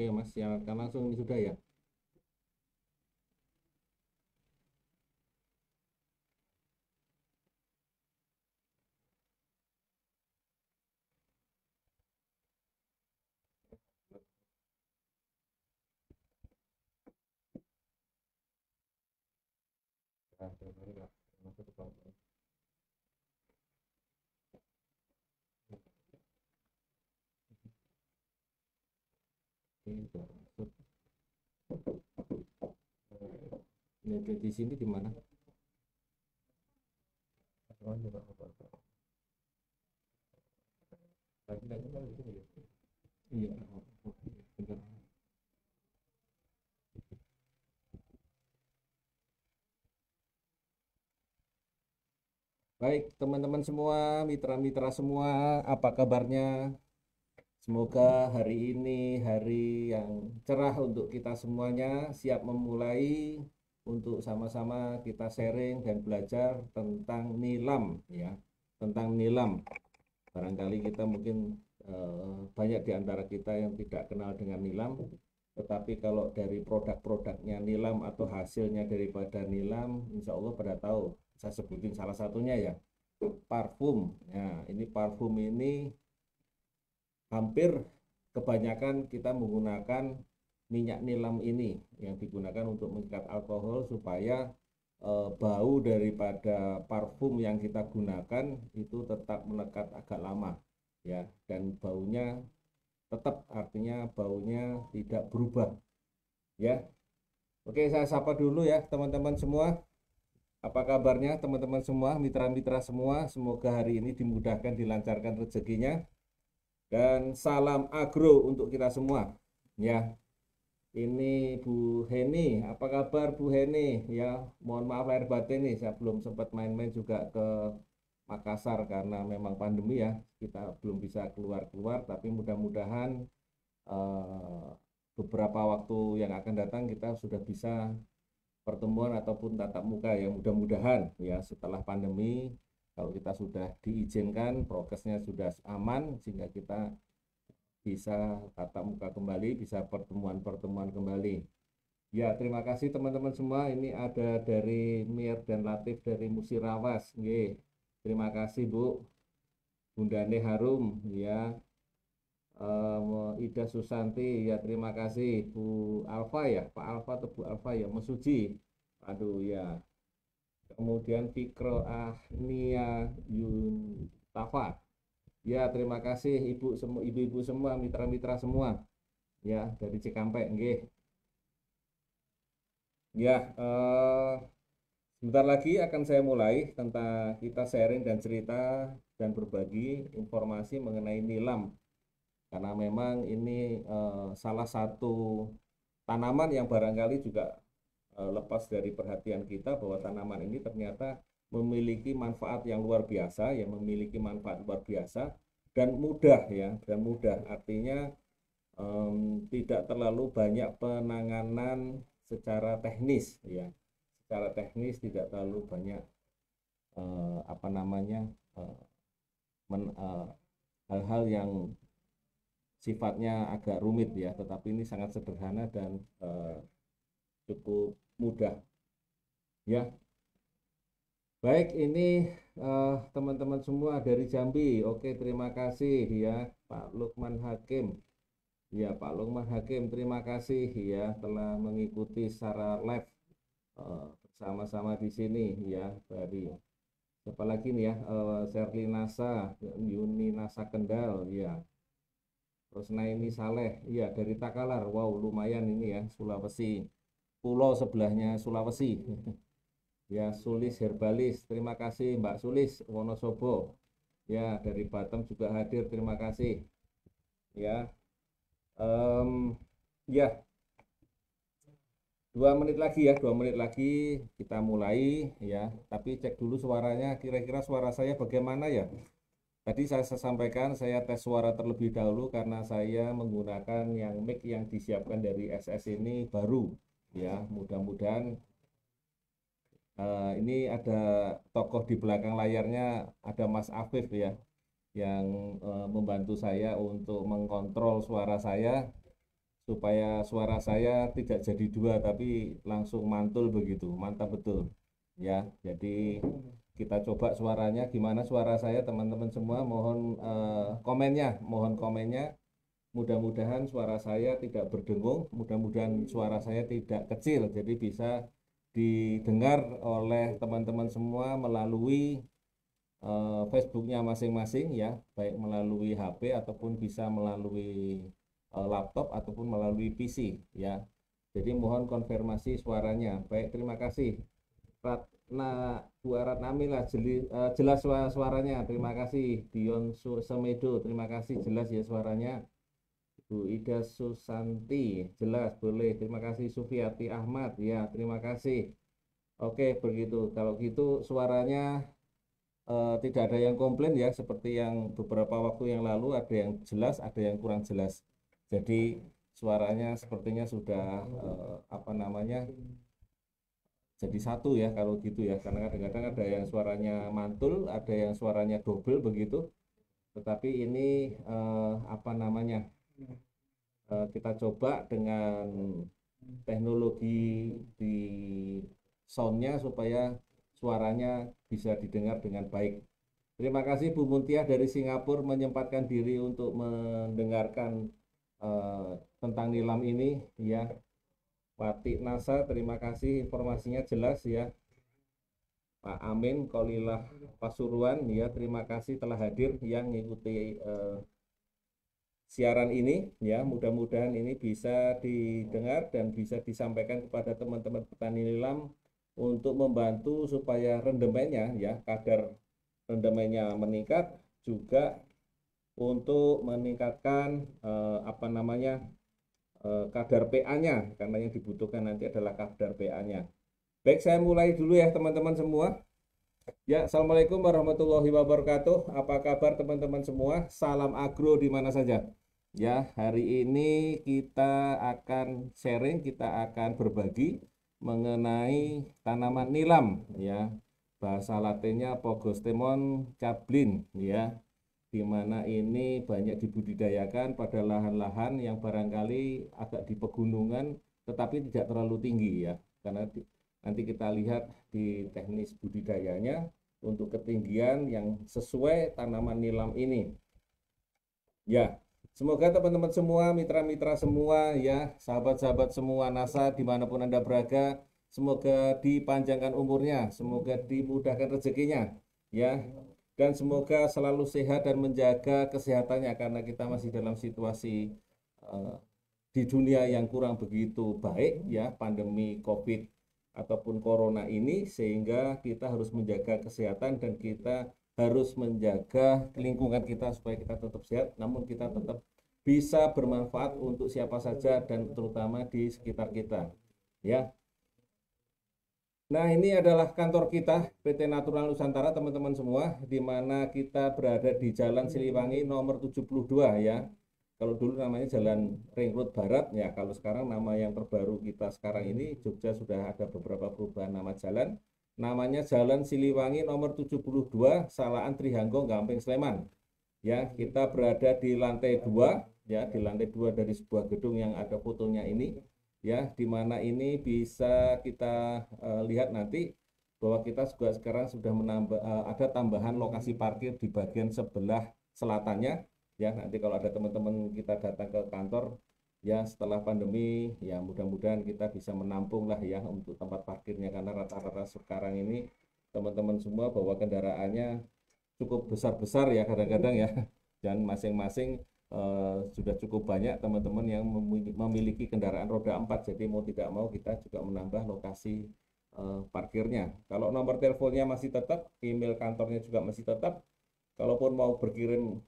Oke Mas, silakan langsung ini sudah ya. Ini di sini di mana? Iya, benar. Baik, teman-teman semua, mitra-mitra semua, apa kabarnya? Semoga hari ini hari yang cerah untuk kita semuanya, siap memulai untuk sama-sama kita sharing dan belajar tentang nilam ya, tentang nilam. Barangkali kita mungkin banyak di antara kita yang tidak kenal dengan nilam, tetapi kalau dari produk-produknya nilam atau hasilnya daripada nilam, insya Allah pada tahu. Saya sebutin salah satunya ya, parfum. Nah, ini parfum ini hampir kebanyakan kita menggunakan minyak nilam ini yang digunakan untuk mengikat alkohol supaya bau daripada parfum yang kita gunakan itu tetap melekat agak lama ya, dan baunya tetap, artinya baunya tidak berubah ya. Oke, saya sapa dulu ya teman-teman semua. Apa kabarnya teman-teman semua, mitra-mitra semua? Semoga hari ini dimudahkan, dilancarkan rezekinya. Dan salam agro untuk kita semua. Ya, ini Bu Heni. Apa kabar Bu Heni? Ya, mohon maaf lahir batin nih, saya belum sempat main-main juga ke Makassar karena memang pandemi ya. Kita belum bisa keluar-keluar, tapi mudah-mudahan eh, beberapa waktu yang akan datang kita sudah bisa pertemuan ataupun tatap muka ya, mudah-mudahan ya setelah pandemi, kalau kita sudah diizinkan, prokesnya sudah aman sehingga kita bisa tatap muka kembali, bisa pertemuan-pertemuan kembali. Ya, terima kasih teman-teman semua. Ini ada dari Mir dan Latif dari Musirawas. Nggih. Terima kasih Bu. Bundane Harum ya. Ida Susanti ya, terima kasih Bu Alfa ya, Pak Alfa atau Bu Alfa ya, Mesuji. Aduh ya. Kemudian Fikro Ahnia Yuntafa. Ya, terima kasih Ibu semua, ibu-ibu semua, mitra-mitra semua. Ya, dari Cikampek, nggih. Ya, sebentar lagi akan saya mulai tentang kita sharing dan cerita dan berbagi informasi mengenai nilam. Karena memang ini salah satu tanaman yang barangkali juga lepas dari perhatian kita bahwa tanaman ini ternyata memiliki manfaat yang luar biasa, yang memiliki manfaat luar biasa dan mudah ya, dan mudah. Artinya tidak terlalu banyak penanganan secara teknis ya, secara teknis tidak terlalu banyak apa namanya eh, hal-hal yang sifatnya agak rumit ya, tetapi ini sangat sederhana dan cukup mudah ya. Baik, ini teman-teman semua dari Jambi. Oke, terima kasih ya Pak Lukman Hakim. Ya, Pak Lukman Hakim, terima kasih ya telah mengikuti secara live bersama-sama di sini ya, dari siapa lagi nih ya, Sherly Nasa, Yuni Nasa Kendal ya. Terus Naimi Saleh, iya dari Takalar. Wow, lumayan ini ya, Sulawesi. Pulau sebelahnya Sulawesi. Ya, Sulis Herbalis, terima kasih Mbak Sulis Wonosobo. Ya, dari Batam juga hadir, terima kasih. Ya, ya 2 menit lagi ya, 2 menit lagi kita mulai ya. Tapi cek dulu suaranya, kira-kira suara saya bagaimana ya? Tadi saya sampaikan saya tes suara terlebih dahulu karena saya menggunakan yang mic yang disiapkan dari SS ini baru ya. Mudah-mudahan ini ada tokoh di belakang layarnya, ada Mas Afif ya yang membantu saya untuk mengkontrol suara saya supaya suara saya tidak jadi dua tapi langsung mantul begitu. Mantap betul. Ya, jadi kita coba suaranya gimana suara saya teman-teman semua. Mohon komennya, mohon komennya. Mudah-mudahan suara saya tidak berdengung, mudah-mudahan suara saya tidak kecil, jadi bisa didengar oleh teman-teman semua melalui Facebooknya masing-masing ya, baik melalui HP ataupun bisa melalui laptop ataupun melalui PC ya. Jadi mohon konfirmasi suaranya. Baik, terima kasih. Ratna Bu Ratnamila jelas suaranya. Terima kasih. Dion Semedo, terima kasih jelas ya suaranya. Bu Ida Susanti, jelas boleh. Terima kasih Sufiati Ahmad ya, terima kasih. Oke, begitu. Kalau gitu suaranya tidak ada yang komplain ya, seperti yang beberapa waktu yang lalu ada yang jelas, ada yang kurang jelas. Jadi suaranya sepertinya sudah apa namanya jadi satu ya kalau gitu ya, karena kadang-kadang ada yang suaranya mantul, ada yang suaranya double begitu. Tetapi ini apa namanya kita coba dengan teknologi di soundnya supaya suaranya bisa didengar dengan baik. Terima kasih Bu Muntiah dari Singapura menyempatkan diri untuk mendengarkan tentang nilam ini ya. Wati Nasa, terima kasih informasinya jelas ya. Pak Amin Kolilah Pasuruan ya, terima kasih telah hadir yang mengikuti siaran ini ya. Mudah-mudahan ini bisa didengar dan bisa disampaikan kepada teman-teman petani nilam untuk membantu supaya rendemennya ya, kadar rendemennya meningkat, juga untuk meningkatkan apa namanya kadar PA-nya, karena yang dibutuhkan nanti adalah kadar PA-nya. Baik, saya mulai dulu ya teman-teman semua. Ya, Assalamualaikum warahmatullahi wabarakatuh. Apa kabar teman-teman semua? Salam agro di mana saja. Ya, hari ini kita akan sharing, kita akan berbagi mengenai tanaman nilam ya. Bahasa latinnya Pogostemon cablin ya. Di mana ini banyak dibudidayakan pada lahan-lahan yang barangkali agak di pegunungan tetapi tidak terlalu tinggi ya. Karena nanti kita lihat di teknis budidayanya untuk ketinggian yang sesuai tanaman nilam ini. Ya, semoga teman-teman semua, mitra-mitra semua, ya, sahabat-sahabat semua NASA dimanapun Anda berada, semoga dipanjangkan umurnya, semoga dimudahkan rezekinya, ya, dan semoga selalu sehat dan menjaga kesehatannya karena kita masih dalam situasi uh, di dunia yang kurang begitu baik ya, pandemi COVID ataupun corona ini, sehingga kita harus menjaga kesehatan dan kita harus menjaga lingkungan kita supaya kita tetap sehat, namun kita tetap bisa bermanfaat untuk siapa saja dan terutama di sekitar kita ya. Nah, ini adalah kantor kita PT Natural Nusantara teman-teman semua, di mana kita berada di Jalan Siliwangi nomor 72 ya. Kalau dulu namanya Jalan Ring Road Barat ya, kalau sekarang nama yang terbaru kita sekarang ini Jogja sudah ada beberapa perubahan nama jalan. Namanya Jalan Siliwangi nomor 72, Salaan Trihanggo, Gamping, Sleman. Ya, kita berada di lantai 2 ya, di lantai 2 dari sebuah gedung yang ada fotonya ini ya, di mana ini bisa kita lihat nanti bahwa kita juga sekarang sudah menambah ada tambahan lokasi parkir di bagian sebelah selatannya ya. Nanti kalau ada teman-teman kita datang ke kantor ya setelah pandemi ya, mudah-mudahan kita bisa menampung lah ya untuk tempat parkirnya, karena rata-rata sekarang ini teman-teman semua bawa kendaraannya cukup besar-besar ya kadang-kadang ya, dan masing-masing sudah cukup banyak teman-teman yang memiliki kendaraan roda 4, jadi mau tidak mau kita juga menambah lokasi parkirnya. Kalau nomor teleponnya masih tetap, email kantornya juga masih tetap. Kalaupun mau berkirim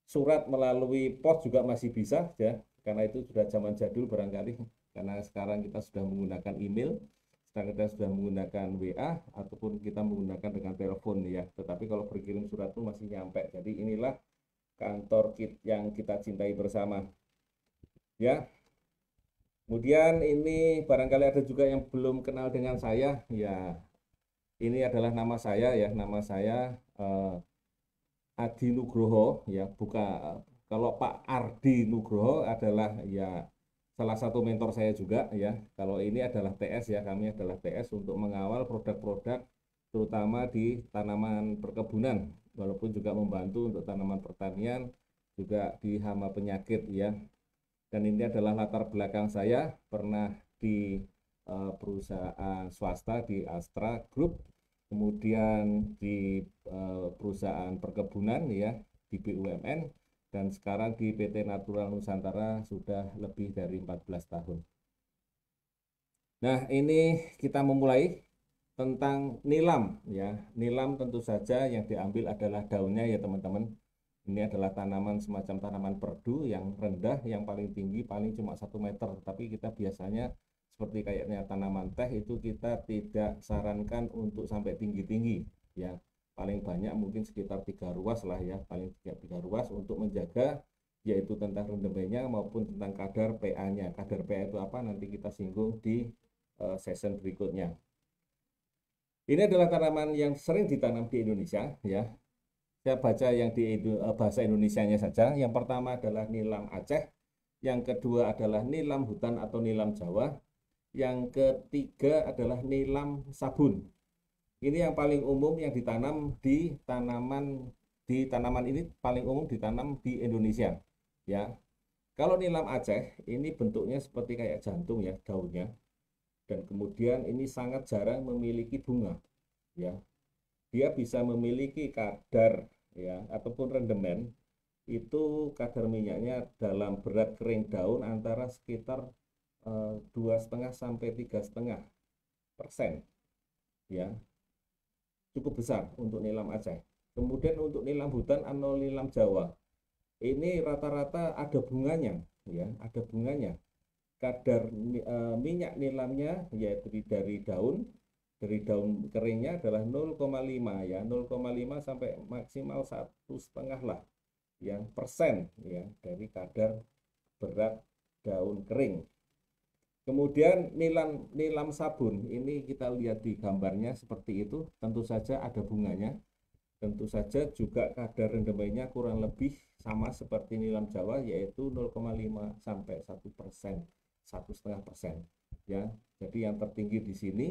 surat melalui pos juga masih bisa ya, karena itu sudah zaman jadul barangkali, karena sekarang kita sudah menggunakan email, sekarang kita sudah menggunakan WA ataupun kita menggunakan dengan telepon ya. Tetapi kalau berkirim surat itu masih nyampe. Jadi inilah kantor yang kita cintai bersama ya. Kemudian ini barangkali ada juga yang belum kenal dengan saya ya, ini adalah nama saya ya, nama saya Adi Nugroho ya, bukan. Kalau Pak Ardi Nugroho adalah ya salah satu mentor saya juga ya. Kalau ini adalah TS ya, kami adalah TS untuk mengawal produk-produk terutama di tanaman perkebunan, walaupun juga membantu untuk tanaman pertanian juga di hama penyakit ya. Dan ini adalah latar belakang saya, pernah di perusahaan swasta di Astra Group, kemudian di perusahaan perkebunan ya di BUMN, dan sekarang di PT Natural Nusantara sudah lebih dari 14 tahun. Nah, ini kita memulai tentang nilam ya. Nilam tentu saja yang diambil adalah daunnya ya teman-teman. Ini adalah tanaman semacam tanaman perdu yang rendah, yang paling tinggi paling cuma 1 meter. Tapi kita biasanya seperti kayaknya tanaman teh itu kita tidak sarankan untuk sampai tinggi-tinggi ya. Paling banyak mungkin sekitar 3 ruas lah ya, paling 3 ruas untuk menjaga yaitu tentang rendemenya maupun tentang kadar PA-nya. Kadar PA itu apa? Nanti kita singgung di session berikutnya. Ini adalah tanaman yang sering ditanam di Indonesia ya. Saya baca yang di bahasa Indonesianya saja. Yang pertama adalah nilam Aceh, yang kedua adalah nilam hutan atau nilam Jawa, yang ketiga adalah nilam sabun. Ini yang paling umum yang ditanam di tanaman ini paling umum ditanam di Indonesia ya. Kalau nilam Aceh ini bentuknya seperti kayak jantung ya daunnya, dan kemudian ini sangat jarang memiliki bunga ya. Dia bisa memiliki kadar ya ataupun rendemen itu kadar minyaknya dalam berat kering daun antara sekitar 2,5 sampai 3,5% ya, cukup besar untuk nilam Aceh. Kemudian untuk nilam hutan atau nilam Jawa ini rata-rata ada bunganya ya, ada bunganya. Kadar minyak nilamnya yaitu dari daun keringnya adalah 0,5 ya, 0,5 sampai maksimal 1,5 lah ya persen ya dari kadar berat daun kering. Kemudian nilam sabun ini kita lihat di gambarnya seperti itu, tentu saja ada bunganya, tentu saja juga kadar rendemennya kurang lebih sama seperti nilam Jawa yaitu 0,5 sampai 1%, 1,5% ya. Jadi yang tertinggi di sini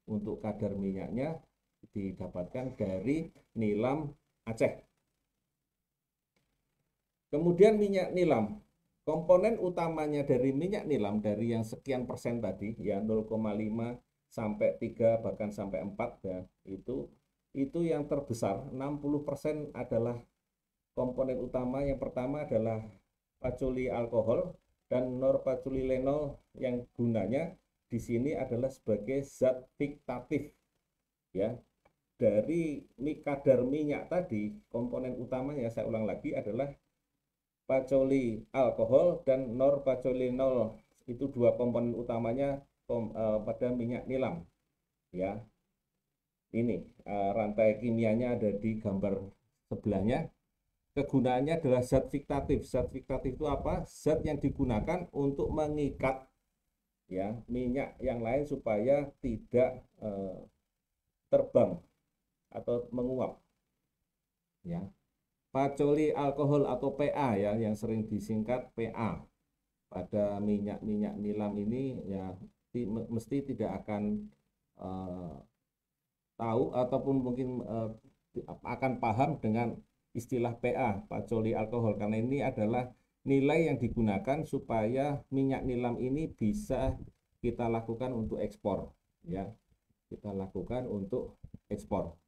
untuk kadar minyaknya didapatkan dari nilam Aceh. Kemudian minyak nilam. Komponen utamanya dari minyak nilam dari yang sekian persen tadi ya 0,5 sampai 3 bahkan sampai 4 ya, itu yang terbesar 60% adalah komponen utama. Yang pertama adalah patchouli alkohol dan norpaculilenol yang gunanya di sini adalah sebagai zat fiktatif ya. Dari kadar minyak tadi komponen utamanya saya ulang lagi adalah patchouli alkohol dan norpaculinol, itu dua komponen utamanya pada minyak nilam ya. Ini rantai kimianya ada di gambar sebelahnya. Kegunaannya adalah zat fiktatif. Zat fiktatif itu apa? Zat yang digunakan untuk mengikat ya minyak yang lain supaya tidak terbang atau menguap ya. Patchouli alkohol atau PA ya, yang sering disingkat PA pada minyak-minyak nilam ini ya, mesti tidak akan tahu ataupun mungkin akan paham dengan istilah PA, patchouli alkohol, karena ini adalah nilai yang digunakan supaya minyak nilam ini bisa kita lakukan untuk ekspor ya, kita lakukan untuk ekspor.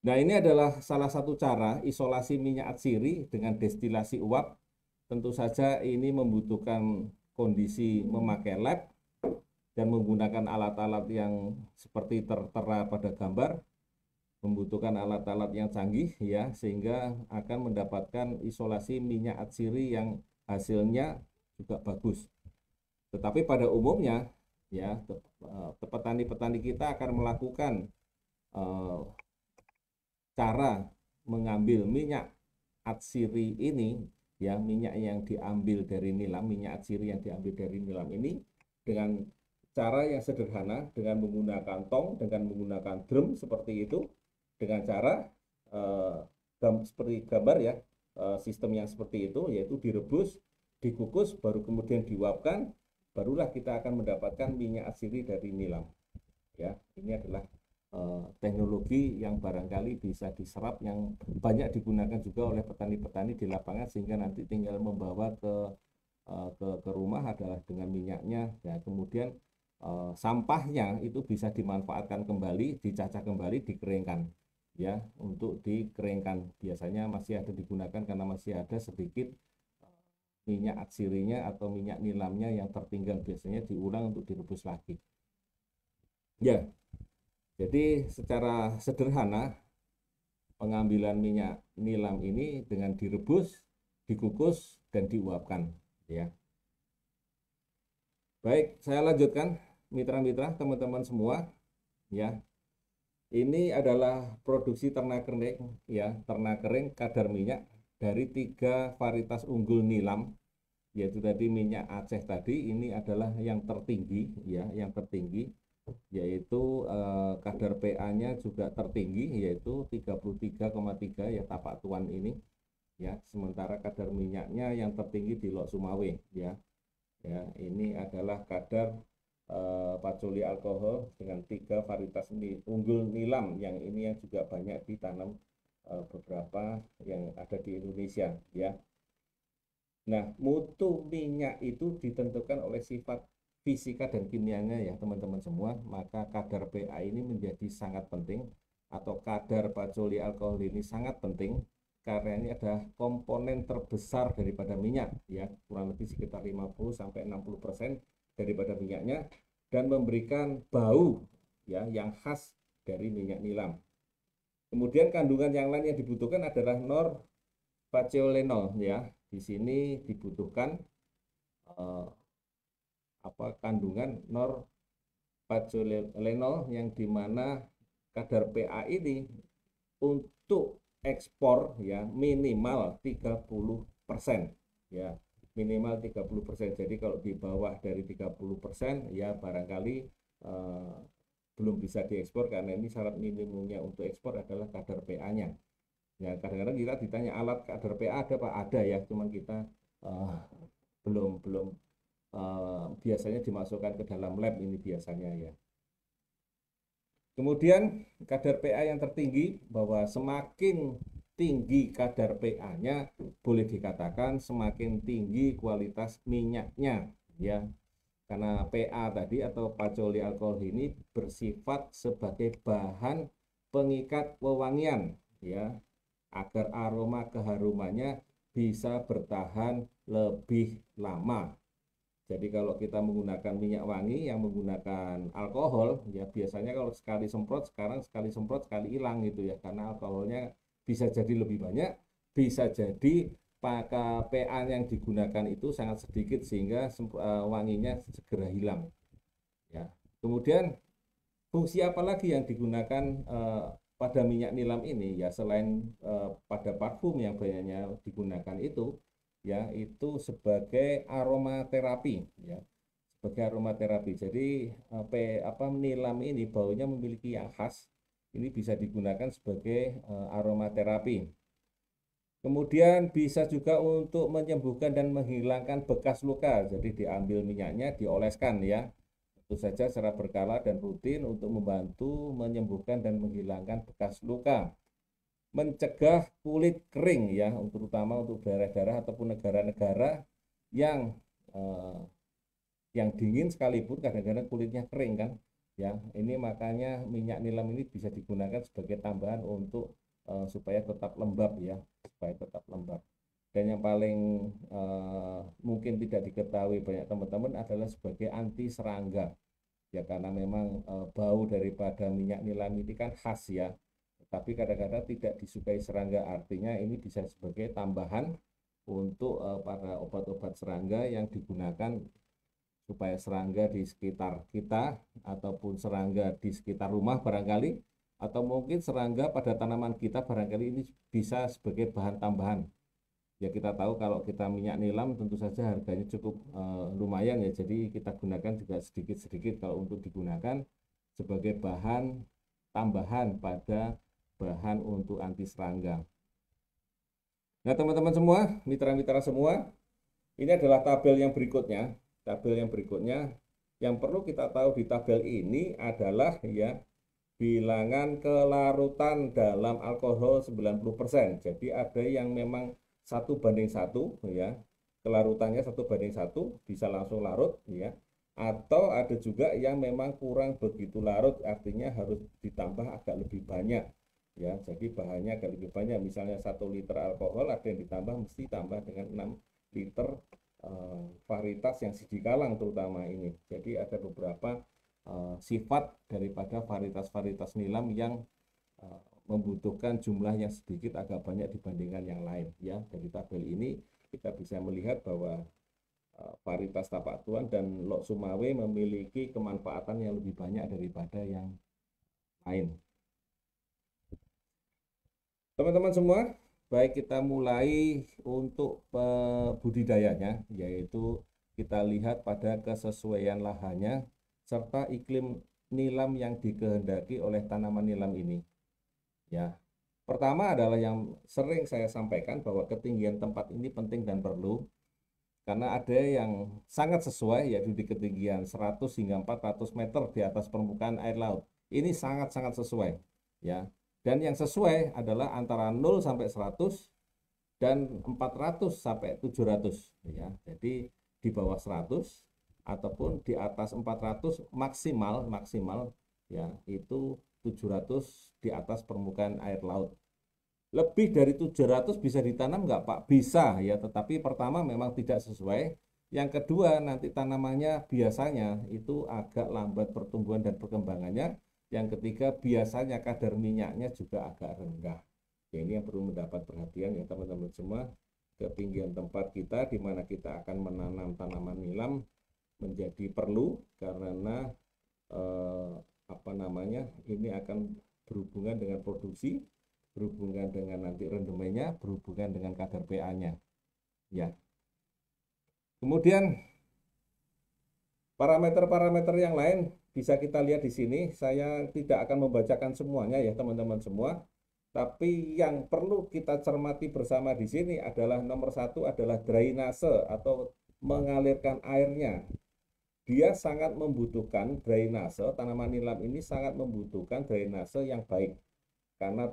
Nah, ini adalah salah satu cara isolasi minyak atsiri dengan destilasi uap. Tentu saja ini membutuhkan kondisi memakai lab dan menggunakan alat-alat yang seperti tertera pada gambar, membutuhkan alat-alat yang canggih ya, sehingga akan mendapatkan isolasi minyak atsiri yang hasilnya juga bagus. Tetapi pada umumnya ya, petani-petani kita akan melakukan cara mengambil minyak atsiri ini ya, minyak yang diambil dari nilam, minyak atsiri yang diambil dari nilam ini dengan cara yang sederhana, dengan menggunakan tong, dengan menggunakan drum seperti itu, dengan cara seperti gambar ya, sistem yang seperti itu, yaitu direbus dikukus, baru kemudian diuapkan, barulah kita akan mendapatkan minyak asli dari nilam. Ya, ini adalah teknologi yang barangkali bisa diserap, yang banyak digunakan juga oleh petani-petani di lapangan, sehingga nanti tinggal membawa ke rumah adalah dengan minyaknya. Ya, kemudian sampahnya itu bisa dimanfaatkan kembali, dicacah kembali, dikeringkan. Ya, untuk dikeringkan biasanya masih ada digunakan karena masih ada sedikit minyak atsirinya atau minyak nilamnya yang tertinggal, biasanya diulang untuk direbus lagi. Ya, jadi secara sederhana pengambilan minyak nilam ini dengan direbus, dikukus, dan diuapkan. Ya. Baik, saya lanjutkan, mitra-mitra, teman-teman semua. Ya, ini adalah produksi ternak kering, ya, ternak kering kadar minyak dari 3 varietas unggul nilam, yaitu tadi minyak Aceh tadi. Ini adalah yang tertinggi, ya, yang tertinggi, yaitu kadar PA-nya juga tertinggi, yaitu 33,3, ya, tapak tuan ini, ya. Sementara kadar minyaknya yang tertinggi di Lok Sumawe, ya. Ya, ini adalah kadar paculi alkohol dengan 3 varietas unggul nilam, yang ini yang juga banyak ditanam beberapa yang ada di Indonesia, ya. Nah, mutu minyak itu ditentukan oleh sifat fisika dan kimianya, ya teman-teman semua. Maka kadar PA ini menjadi sangat penting, atau kadar paculi alkohol ini sangat penting, karena ini adalah komponen terbesar daripada minyak, ya, kurang lebih sekitar 50-60% daripada minyaknya, dan memberikan bau, ya, yang khas dari minyak nilam. Kemudian kandungan yang lain yang dibutuhkan adalah norfaceolenol, ya. Di sini dibutuhkan kandungan norfaceolenol, yang dimana kadar PA ini untuk ekspor, ya, minimal 30%, ya, minimal 30%. Jadi kalau di bawah dari 30%, ya barangkali belum bisa diekspor, karena ini syarat minimumnya untuk ekspor adalah kadar PA-nya. Ya, kadang-kadang kita ditanya alat kadar PA ada Pak? Ada, ya, cuman kita belum biasanya dimasukkan ke dalam lab ini biasanya, ya. Kemudian kadar PA yang tertinggi, bahwa semakin tinggi kadar PA-nya, boleh dikatakan semakin tinggi kualitas minyaknya, ya. Karena PA tadi atau paculi alkohol ini bersifat sebagai bahan pengikat wewangian, ya, agar aroma keharumannya bisa bertahan lebih lama. Jadi kalau kita menggunakan minyak wangi yang menggunakan alkohol, ya biasanya kalau sekali semprot, sekarang sekali semprot sekali hilang gitu, ya, karena alkoholnya bisa jadi lebih banyak, bisa jadi PA yang digunakan itu sangat sedikit sehingga wanginya segera hilang, ya. Kemudian fungsi apa lagi yang digunakan pada minyak nilam ini, ya, selain pada parfum yang banyaknya digunakan itu, ya, itu sebagai aromaterapi, ya, sebagai aromaterapi. Jadi nilam ini baunya memiliki yang khas, ini bisa digunakan sebagai aromaterapi. Kemudian bisa juga untuk menyembuhkan dan menghilangkan bekas luka. Jadi diambil minyaknya, dioleskan, ya, tentu saja secara berkala dan rutin untuk membantu menyembuhkan dan menghilangkan bekas luka. Mencegah kulit kering, ya, terutama untuk daerah-daerah ataupun negara-negara yang dingin sekalipun kadang-kadang kulitnya kering, kan, ya. Ini makanya minyak nilam ini bisa digunakan sebagai tambahan untuk supaya tetap lembab, ya, supaya tetap lembab. Dan yang paling mungkin tidak diketahui banyak teman-teman adalah sebagai anti serangga, ya, karena memang bau daripada minyak nilam ini kan khas, ya, tapi kadang-kadang tidak disukai serangga. Artinya ini bisa sebagai tambahan untuk para obat-obat serangga yang digunakan supaya serangga di sekitar kita ataupun serangga di sekitar rumah barangkali, atau mungkin serangga pada tanaman kita barangkali, ini bisa sebagai bahan tambahan. Ya, kita tahu kalau kita minyak nilam tentu saja harganya cukup lumayan, ya. Jadi kita gunakan juga sedikit-sedikit kalau untuk digunakan sebagai bahan tambahan pada bahan untuk anti serangga. Nah, teman-teman semua, mitra-mitra semua, Ini adalah tabel yang berikutnya. Tabel yang berikutnya yang perlu kita tahu di tabel ini adalah ya bilangan kelarutan dalam alkohol 90%. Jadi ada yang memang 1:1 ya. Kelarutannya 1:1 bisa langsung larut ya. Atau ada juga yang memang kurang begitu larut, artinya harus ditambah agak lebih banyak ya. Jadi bahannya agak lebih banyak, misalnya 1 liter alkohol ada yang ditambah mesti tambah dengan 6 liter varietas yang siji kalang terutama ini. Jadi ada beberapa sifat daripada varietas-varietas nilam yang membutuhkan jumlah yang sedikit agak banyak dibandingkan yang lain ya. Dari tabel ini kita bisa melihat bahwa varietas Tapak Tuan dan Lok Sumawe memiliki kemanfaatan yang lebih banyak daripada yang lain. Teman-teman semua, baik kita mulai untuk budidayanya, yaitu kita lihat pada kesesuaian lahannya serta iklim nilam yang dikehendaki oleh tanaman nilam ini. Ya, pertama adalah yang sering saya sampaikan bahwa ketinggian tempat ini penting dan perlu, karena ada yang sangat sesuai yaitu di ketinggian 100 hingga 400 meter di atas permukaan air laut. Ini sangat-sangat sesuai ya. Dan yang sesuai adalah antara 0 sampai 100 dan 400 sampai 700 ya. Jadi di bawah 100 ataupun di atas 400 maksimal ya itu 700 di atas permukaan air laut. Lebih dari 700 bisa ditanam nggak Pak? Bisa ya, tetapi pertama memang tidak sesuai. Yang kedua nanti tanamannya biasanya itu agak lambat pertumbuhan dan perkembangannya. Yang ketiga biasanya kadar minyaknya juga agak rendah. Ya, ini yang perlu mendapat perhatian ya teman-teman semua. Ketinggian tempat kita di mana kita akan menanam tanaman nilam menjadi perlu karena ini akan berhubungan dengan produksi, berhubungan dengan nanti rendemennya, berhubungan dengan kadar pH-nya. Ya. Kemudian parameter-parameter yang lain bisa kita lihat di sini. Saya tidak akan membacakan semuanya ya teman-teman semua. Tapi yang perlu kita cermati bersama di sini adalah nomor 1 adalah drainase atau mengalirkan airnya. Dia sangat membutuhkan drainase, tanaman nilam ini sangat membutuhkan drainase yang baik. Karena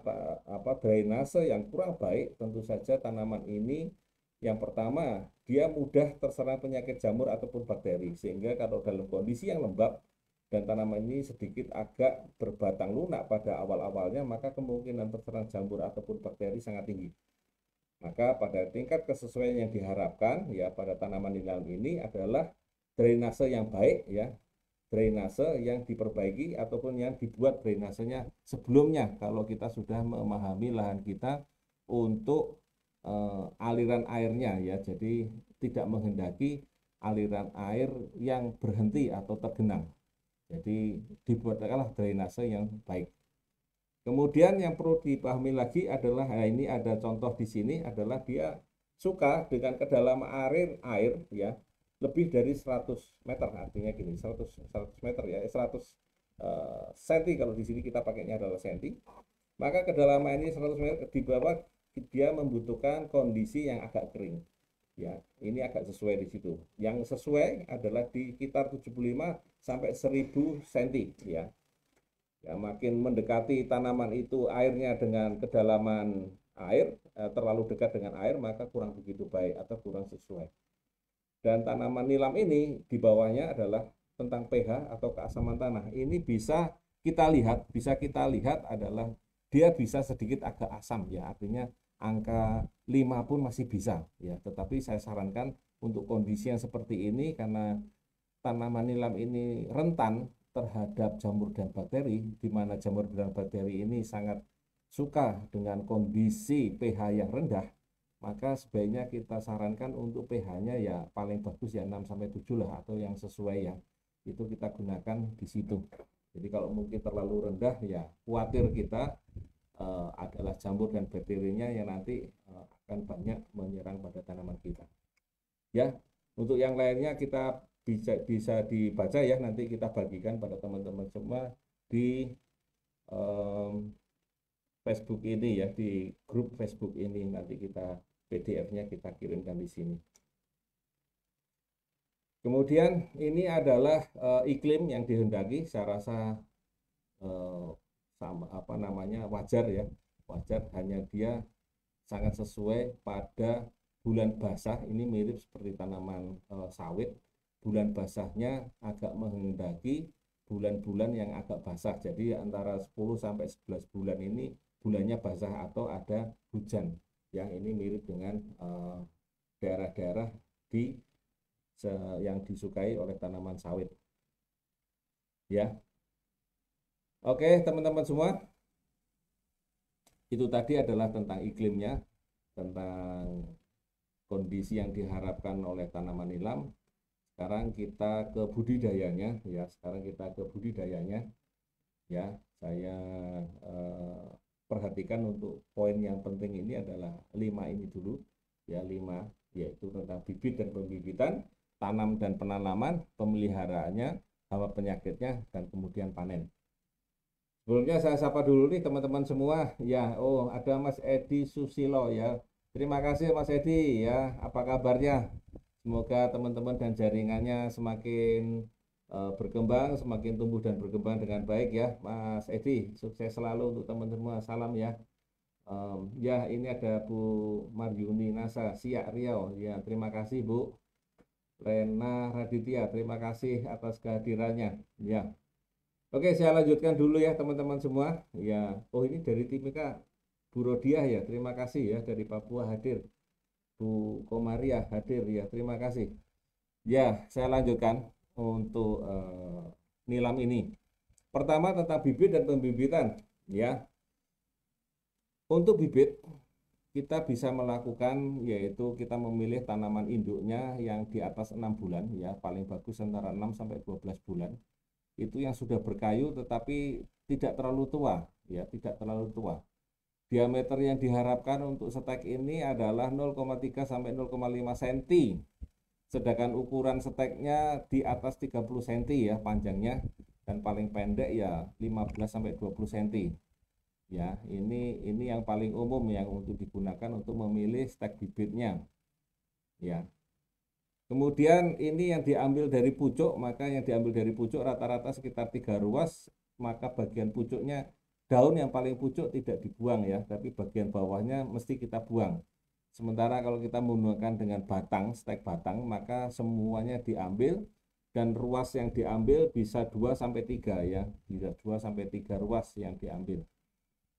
drainase yang kurang baik, tentu saja tanaman ini yang pertama, dia mudah terserang penyakit jamur ataupun bakteri. Sehingga kalau dalam kondisi yang lembab dan tanaman ini sedikit agak berbatang lunak pada awal-awalnya, maka kemungkinan terserang jamur ataupun bakteri sangat tinggi. Maka pada tingkat kesesuaian yang diharapkan ya pada tanaman nilam ini adalah drainase yang baik ya, drainase yang diperbaiki ataupun yang dibuat drainasenya sebelumnya kalau kita sudah memahami lahan kita untuk aliran airnya ya. Jadi tidak menghendaki aliran air yang berhenti atau tergenang. Jadi dibuatkanlah drainase yang baik. Kemudian yang perlu dipahami lagi adalah ini ada contoh di sini adalah dia suka dengan kedalaman air ya lebih dari 100 meter, artinya gini 100 meter ya 100 senti, kalau di sini kita pakainya adalah senti, maka kedalaman ini 100 meter di bawah dia membutuhkan kondisi yang agak kering ya. Ini agak sesuai di situ. Yang sesuai adalah di sekitar 75 sampai 1000 senti ya. Ya, makin mendekati tanaman itu airnya dengan kedalaman air terlalu dekat dengan air, maka kurang begitu baik atau kurang sesuai. Dan tanaman nilam ini di bawahnya adalah tentang pH atau keasaman tanah. Ini bisa kita lihat adalah dia bisa sedikit agak asam ya, artinya angka 5 pun masih bisa ya. Tetapi saya sarankan untuk kondisi yang seperti ini karena tanaman nilam ini rentan terhadap jamur dan bakteri, di mana jamur dan bakteri ini sangat suka dengan kondisi pH yang rendah, maka sebaiknya kita sarankan untuk pH-nya ya paling bagus ya 6 sampai 7 lah, atau yang sesuai ya. Itu kita gunakan di situ. Jadi kalau mungkin terlalu rendah ya khawatir kita adalah jamur dan bakterinya yang nanti akan banyak menyerang pada tanaman kita. Ya, untuk yang lainnya kita bisa dibaca ya, nanti kita bagikan pada teman-teman semua di Facebook ini ya, di grup Facebook ini nanti kita PDF-nya kita kirimkan di sini. Kemudian ini adalah iklim yang dihendaki, saya rasa sama apa namanya wajar ya, wajar, hanya dia sangat sesuai pada bulan basah. Ini mirip seperti tanaman sawit, bulan basahnya agak menghendaki bulan-bulan yang agak basah, jadi antara 10 sampai 11 bulan ini bulannya basah atau ada hujan, yang ini mirip dengan daerah-daerah di yang disukai oleh tanaman sawit ya. Oke teman-teman semua, itu tadi adalah tentang iklimnya, tentang kondisi yang diharapkan oleh tanaman nilam. Sekarang kita ke budidayanya ya, ya. Saya perhatikan untuk poin yang penting ini adalah 5 ini dulu ya, 5, yaitu tentang bibit dan pembibitan, tanam dan penanaman, pemeliharaannya, hama penyakitnya, dan kemudian panen. Sebelumnya saya sapa dulu nih teman-teman semua ya. Oh, ada Mas Edi Susilo ya. Terima kasih Mas Edi ya. Apa kabarnya? Semoga teman-teman dan jaringannya semakin berkembang, semakin tumbuh dan berkembang dengan baik ya, Mas Edi. Sukses selalu untuk teman-teman. Salam ya. Ya, ini ada Bu Maryuni Nasa, Siak Riau. Ya, terima kasih Bu. Lena Raditya, terima kasih atas kehadirannya. Ya. Oke, saya lanjutkan dulu ya teman-teman semua. Ya, oh ini dari Timika, Bu Rodiah ya, terima kasih ya, dari Papua hadir. Bu Komaria hadir ya, terima kasih. Ya, saya lanjutkan untuk nilam ini. Pertama tentang bibit dan pembibitan ya. Untuk bibit kita bisa melakukan, yaitu kita memilih tanaman induknya yang di atas 6 bulan ya, paling bagus antara 6 sampai 12 bulan. Itu yang sudah berkayu tetapi tidak terlalu tua ya, tidak terlalu tua. Diameter yang diharapkan untuk stek ini adalah 0,3 sampai 0,5 cm. Sedangkan ukuran steknya di atas 30 cm ya panjangnya, dan paling pendek ya 15 sampai 20 cm. Ya, ini yang paling umum yang untuk digunakan untuk memilih stek bibitnya. Ya. Kemudian ini yang diambil dari pucuk, maka yang diambil dari pucuk rata-rata sekitar 3 ruas, maka bagian pucuknya, daun yang paling pucuk tidak dibuang ya, tapi bagian bawahnya mesti kita buang. Sementara kalau kita menggunakan dengan batang, stek batang, maka semuanya diambil, dan ruas yang diambil bisa 2 sampai 3 ya, bisa 2 sampai 3 ruas yang diambil.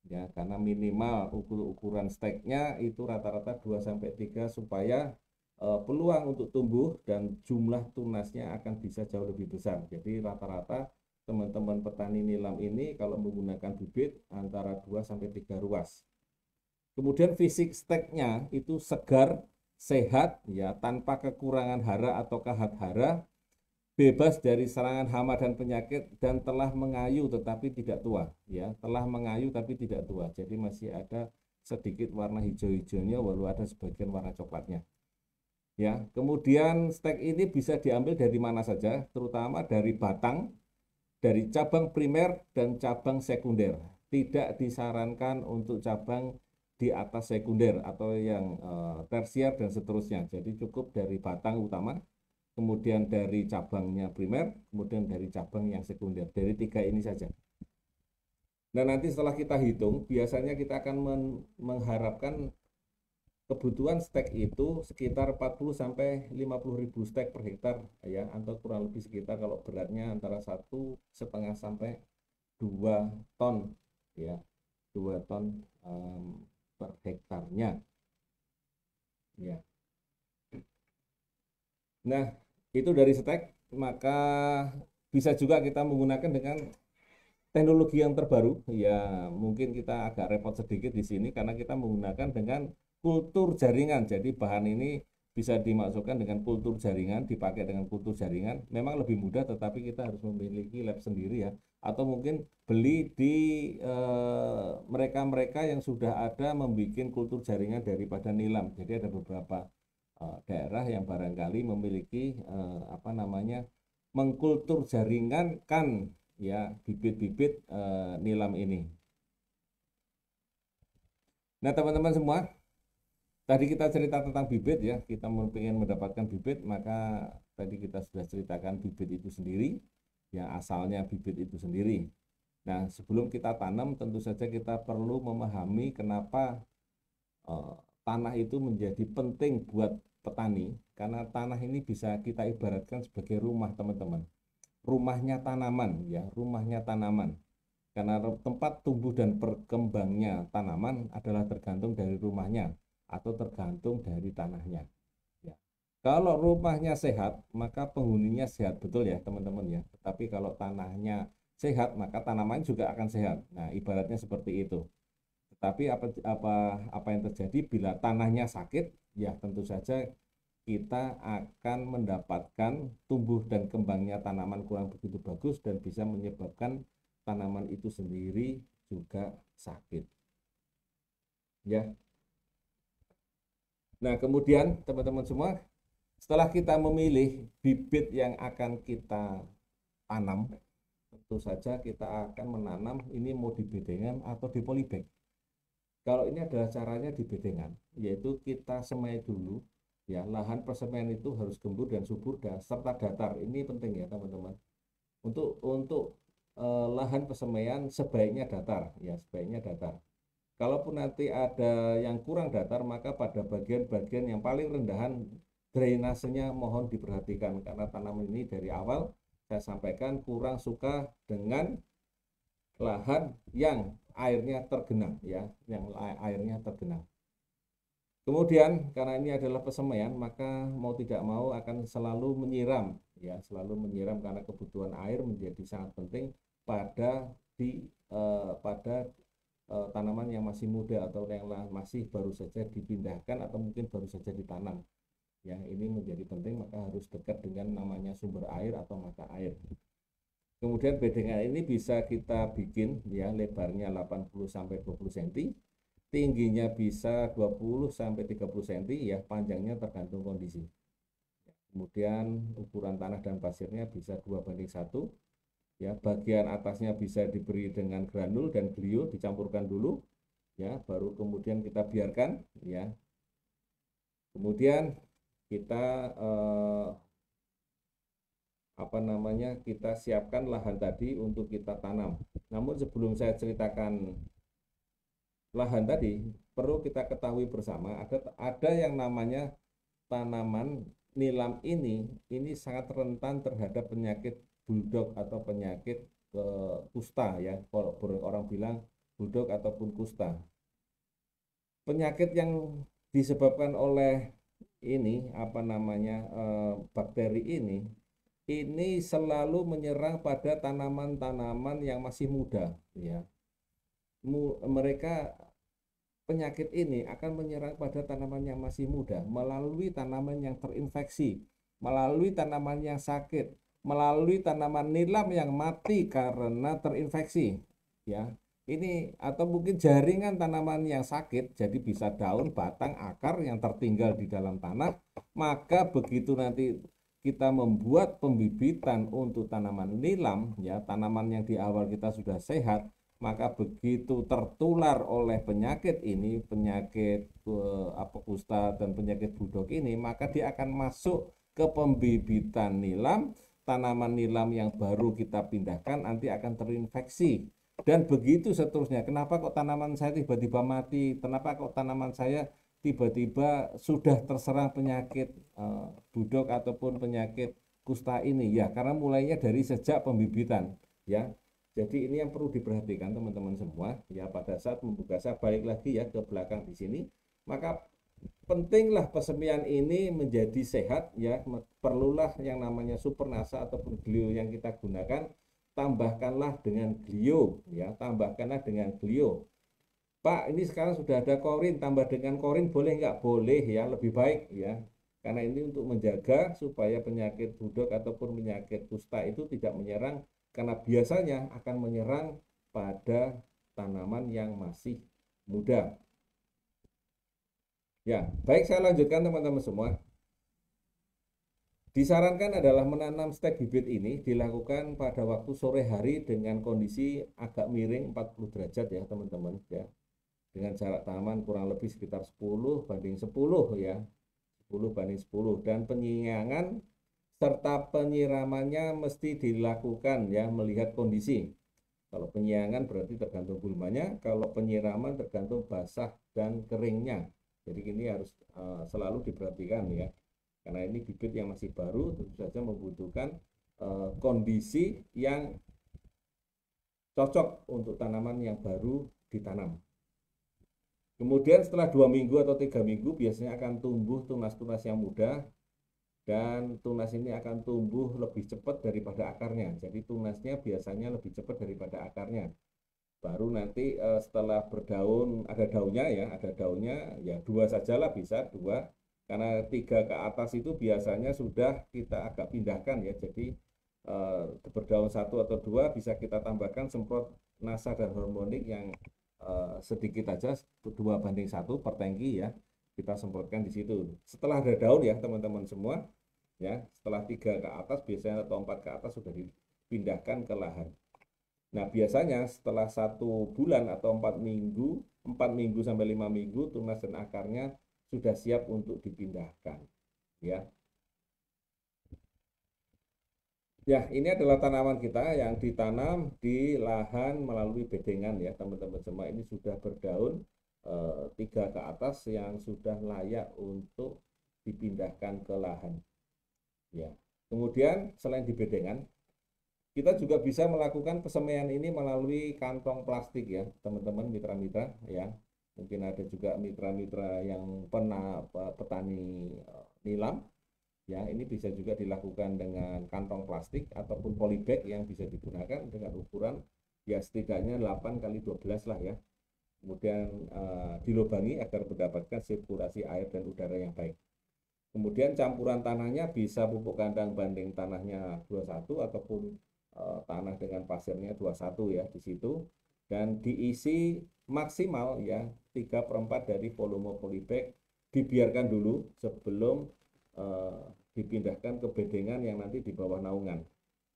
Ya, karena minimal ukuran steknya itu rata-rata 2 sampai 3 supaya peluang untuk tumbuh dan jumlah tunasnya akan bisa jauh lebih besar. Jadi rata-rata teman-teman petani nilam ini kalau menggunakan bibit antara 2 sampai 3 ruas. Kemudian fisik steknya itu segar, sehat ya, tanpa kekurangan hara atau kahat hara, bebas dari serangan hama dan penyakit, dan telah mengayu tetapi tidak tua ya, telah mengayu tapi tidak tua, jadi masih ada sedikit warna hijau-hijaunya walau ada sebagian warna coklatnya ya. Kemudian stek ini bisa diambil dari mana saja, terutama dari batang, dari cabang primer dan cabang sekunder. Tidak disarankan untuk cabang di atas sekunder atau yang tersier dan seterusnya, jadi cukup dari batang utama, kemudian dari cabangnya primer, kemudian dari cabang yang sekunder. Dari 3 ini saja. Nah, nanti setelah kita hitung, biasanya kita akan mengharapkan kebutuhan stek itu sekitar 40 sampai 50 ribu stek per hektar ya, atau kurang lebih sekitar kalau beratnya antara 1,5 sampai 2 ton ya, 2 ton per hektarnya ya. Nah, itu dari stek, maka bisa juga kita menggunakan dengan teknologi yang terbaru. Ya, mungkin kita agak repot sedikit di sini karena kita menggunakan dengan kultur jaringan. Jadi bahan ini bisa dimasukkan dengan kultur jaringan, dipakai dengan kultur jaringan. Memang lebih mudah, tetapi kita harus memiliki lab sendiri ya. Atau mungkin beli di mereka-mereka yang sudah ada membuat kultur jaringan daripada nilam. Jadi ada beberapa daerah yang barangkali memiliki apa namanya, mengkultur jaringan kan ya bibit-bibit nilam ini. Nah teman-teman semua, tadi kita cerita tentang bibit ya, kita ingin mendapatkan bibit, maka tadi kita sudah ceritakan bibit itu sendiri, ya asalnya bibit itu sendiri. Nah, sebelum kita tanam tentu saja kita perlu memahami kenapa tanah itu menjadi penting buat petani, karena tanah ini bisa kita ibaratkan sebagai rumah, teman-teman. Rumahnya tanaman, ya, rumahnya tanaman. Karena tempat tumbuh dan berkembangnya tanaman adalah tergantung dari rumahnya atau tergantung dari tanahnya. Ya. Kalau rumahnya sehat, maka penghuninya sehat, betul ya teman-teman ya. Tetapi kalau tanahnya sehat, maka tanaman juga akan sehat. Nah, ibaratnya seperti itu. Tetapi apa yang terjadi bila tanahnya sakit, ya tentu saja kita akan mendapatkan tumbuh dan kembangnya tanaman kurang begitu bagus dan bisa menyebabkan tanaman itu sendiri juga sakit. Ya. Nah, kemudian teman-teman semua, setelah kita memilih bibit yang akan kita tanam, tentu saja kita akan menanam ini mau di bedengan atau di polybag. Kalau ini adalah caranya di bedengan, yaitu kita semai dulu, ya, lahan persemaian itu harus gembur dan subur dan serta datar. Ini penting ya teman-teman. Untuk lahan persemaian sebaiknya datar, ya sebaiknya datar. Kalaupun nanti ada yang kurang datar, maka pada bagian-bagian yang paling rendahan drainasenya mohon diperhatikan, karena tanaman ini dari awal saya sampaikan kurang suka dengan lahan yang airnya tergenang, ya, yang airnya tergenang. Kemudian karena ini adalah persemaian, maka mau tidak mau akan selalu menyiram, ya, selalu menyiram karena kebutuhan air menjadi sangat penting pada tanaman yang masih muda atau yang masih baru saja dipindahkan atau mungkin baru saja ditanam. Ya, ini menjadi penting, maka harus dekat dengan namanya sumber air atau mata air. Kemudian bedengan ini bisa kita bikin, ya, lebarnya 80 sampai 20 cm, tingginya bisa 20 sampai 30 cm, ya, panjangnya tergantung kondisi. Kemudian ukuran tanah dan pasirnya bisa 2:1. Ya, bagian atasnya bisa diberi dengan granul dan glio, dicampurkan dulu, ya, baru kemudian kita biarkan, ya. Kemudian kita kita siapkan lahan tadi untuk kita tanam. Namun sebelum saya ceritakan lahan tadi, perlu kita ketahui bersama ada yang namanya tanaman nilam ini sangat rentan terhadap penyakit buldog atau penyakit kusta, ya, kalau orang bilang buldog ataupun kusta. Penyakit yang disebabkan oleh bakteri ini selalu menyerang pada tanaman-tanaman yang masih muda, ya. Penyakit ini akan menyerang pada tanaman yang masih muda melalui tanaman yang terinfeksi, melalui tanaman yang sakit, melalui tanaman nilam yang mati karena terinfeksi, ya. Ini atau mungkin jaringan tanaman yang sakit, jadi bisa daun, batang, akar yang tertinggal di dalam tanah. Maka begitu nanti kita membuat pembibitan untuk tanaman nilam, ya, tanaman yang di awal kita sudah sehat, maka begitu tertular oleh penyakit ini, penyakit kusta dan penyakit budok ini, maka dia akan masuk ke pembibitan nilam. Tanaman nilam yang baru kita pindahkan nanti akan terinfeksi, dan begitu seterusnya. Kenapa kok tanaman saya tiba-tiba mati? Kenapa kok tanaman saya tiba-tiba sudah terserang penyakit budok ataupun penyakit kusta ini? Ya, karena mulainya dari sejak pembibitan, ya. Jadi ini yang perlu diperhatikan teman-teman semua, ya, pada saat membuka. Saya balik lagi ya ke belakang di sini, maka pentinglah persemian ini menjadi sehat, ya. Perlulah yang namanya supernasa ataupun glio yang kita gunakan, tambahkanlah dengan glio, ya, tambahkanlah dengan glio. Pak, ini sekarang sudah ada korin, tambah dengan korin boleh nggak? Boleh, ya, lebih baik, ya. Karena ini untuk menjaga supaya penyakit budok ataupun penyakit kusta itu tidak menyerang, karena biasanya akan menyerang pada tanaman yang masih muda. Ya, baik, saya lanjutkan teman-teman semua. Disarankan adalah menanam stek bibit ini dilakukan pada waktu sore hari dengan kondisi agak miring 40 derajat, ya teman-teman, ya. Dengan jarak tanaman kurang lebih sekitar 10 banding 10, ya. 10 banding 10, dan penyinyangan serta penyiramannya mesti dilakukan ya melihat kondisi. Kalau penyiangan berarti tergantung gulmanya, kalau penyiraman tergantung basah dan keringnya. Jadi ini harus selalu diperhatikan ya. Karena ini bibit yang masih baru tentu saja membutuhkan kondisi yang cocok untuk tanaman yang baru ditanam. Kemudian setelah 2 minggu atau 3 minggu biasanya akan tumbuh tunas-tunas yang muda, dan tunas ini akan tumbuh lebih cepat daripada akarnya. Jadi tunasnya biasanya lebih cepat daripada akarnya. Baru nanti setelah berdaun, ada daunnya ya, ya 2 sajalah, bisa 2. Karena 3 ke atas itu biasanya sudah kita agak pindahkan ya. Jadi berdaun 1 atau 2 bisa kita tambahkan semprot nasa dan hormonik yang sedikit aja, 2:1 per tangki ya. Kita semprotkan di situ. Setelah ada daun ya teman-teman semua, ya setelah 3 ke atas biasanya atau 4 ke atas sudah dipindahkan ke lahan. Nah biasanya setelah 1 bulan atau 4 minggu, 4 minggu sampai 5 minggu tunas dan akarnya sudah siap untuk dipindahkan ya. Ya, ini adalah tanaman kita yang ditanam di lahan melalui bedengan ya teman-teman semua. Ini sudah berdaun 3 ke atas yang sudah layak untuk dipindahkan ke lahan ya. Kemudian selain di bedengan, kita juga bisa melakukan pesemaian ini melalui kantong plastik ya teman-teman mitra-mitra ya. Mungkin ada juga mitra-mitra yang pernah petani nilam ya, ini bisa juga dilakukan dengan kantong plastik ataupun polybag yang bisa digunakan dengan ukuran ya setidaknya 8x12 lah ya. Kemudian dilubangi agar mendapatkan sirkulasi air dan udara yang baik. Kemudian campuran tanahnya bisa pupuk kandang banding tanahnya 21 ataupun tanah dengan pasirnya 21 ya di situ, dan diisi maksimal ya 3/4 dari volume polybag, dibiarkan dulu sebelum dipindahkan ke bedengan yang nanti di bawah naungan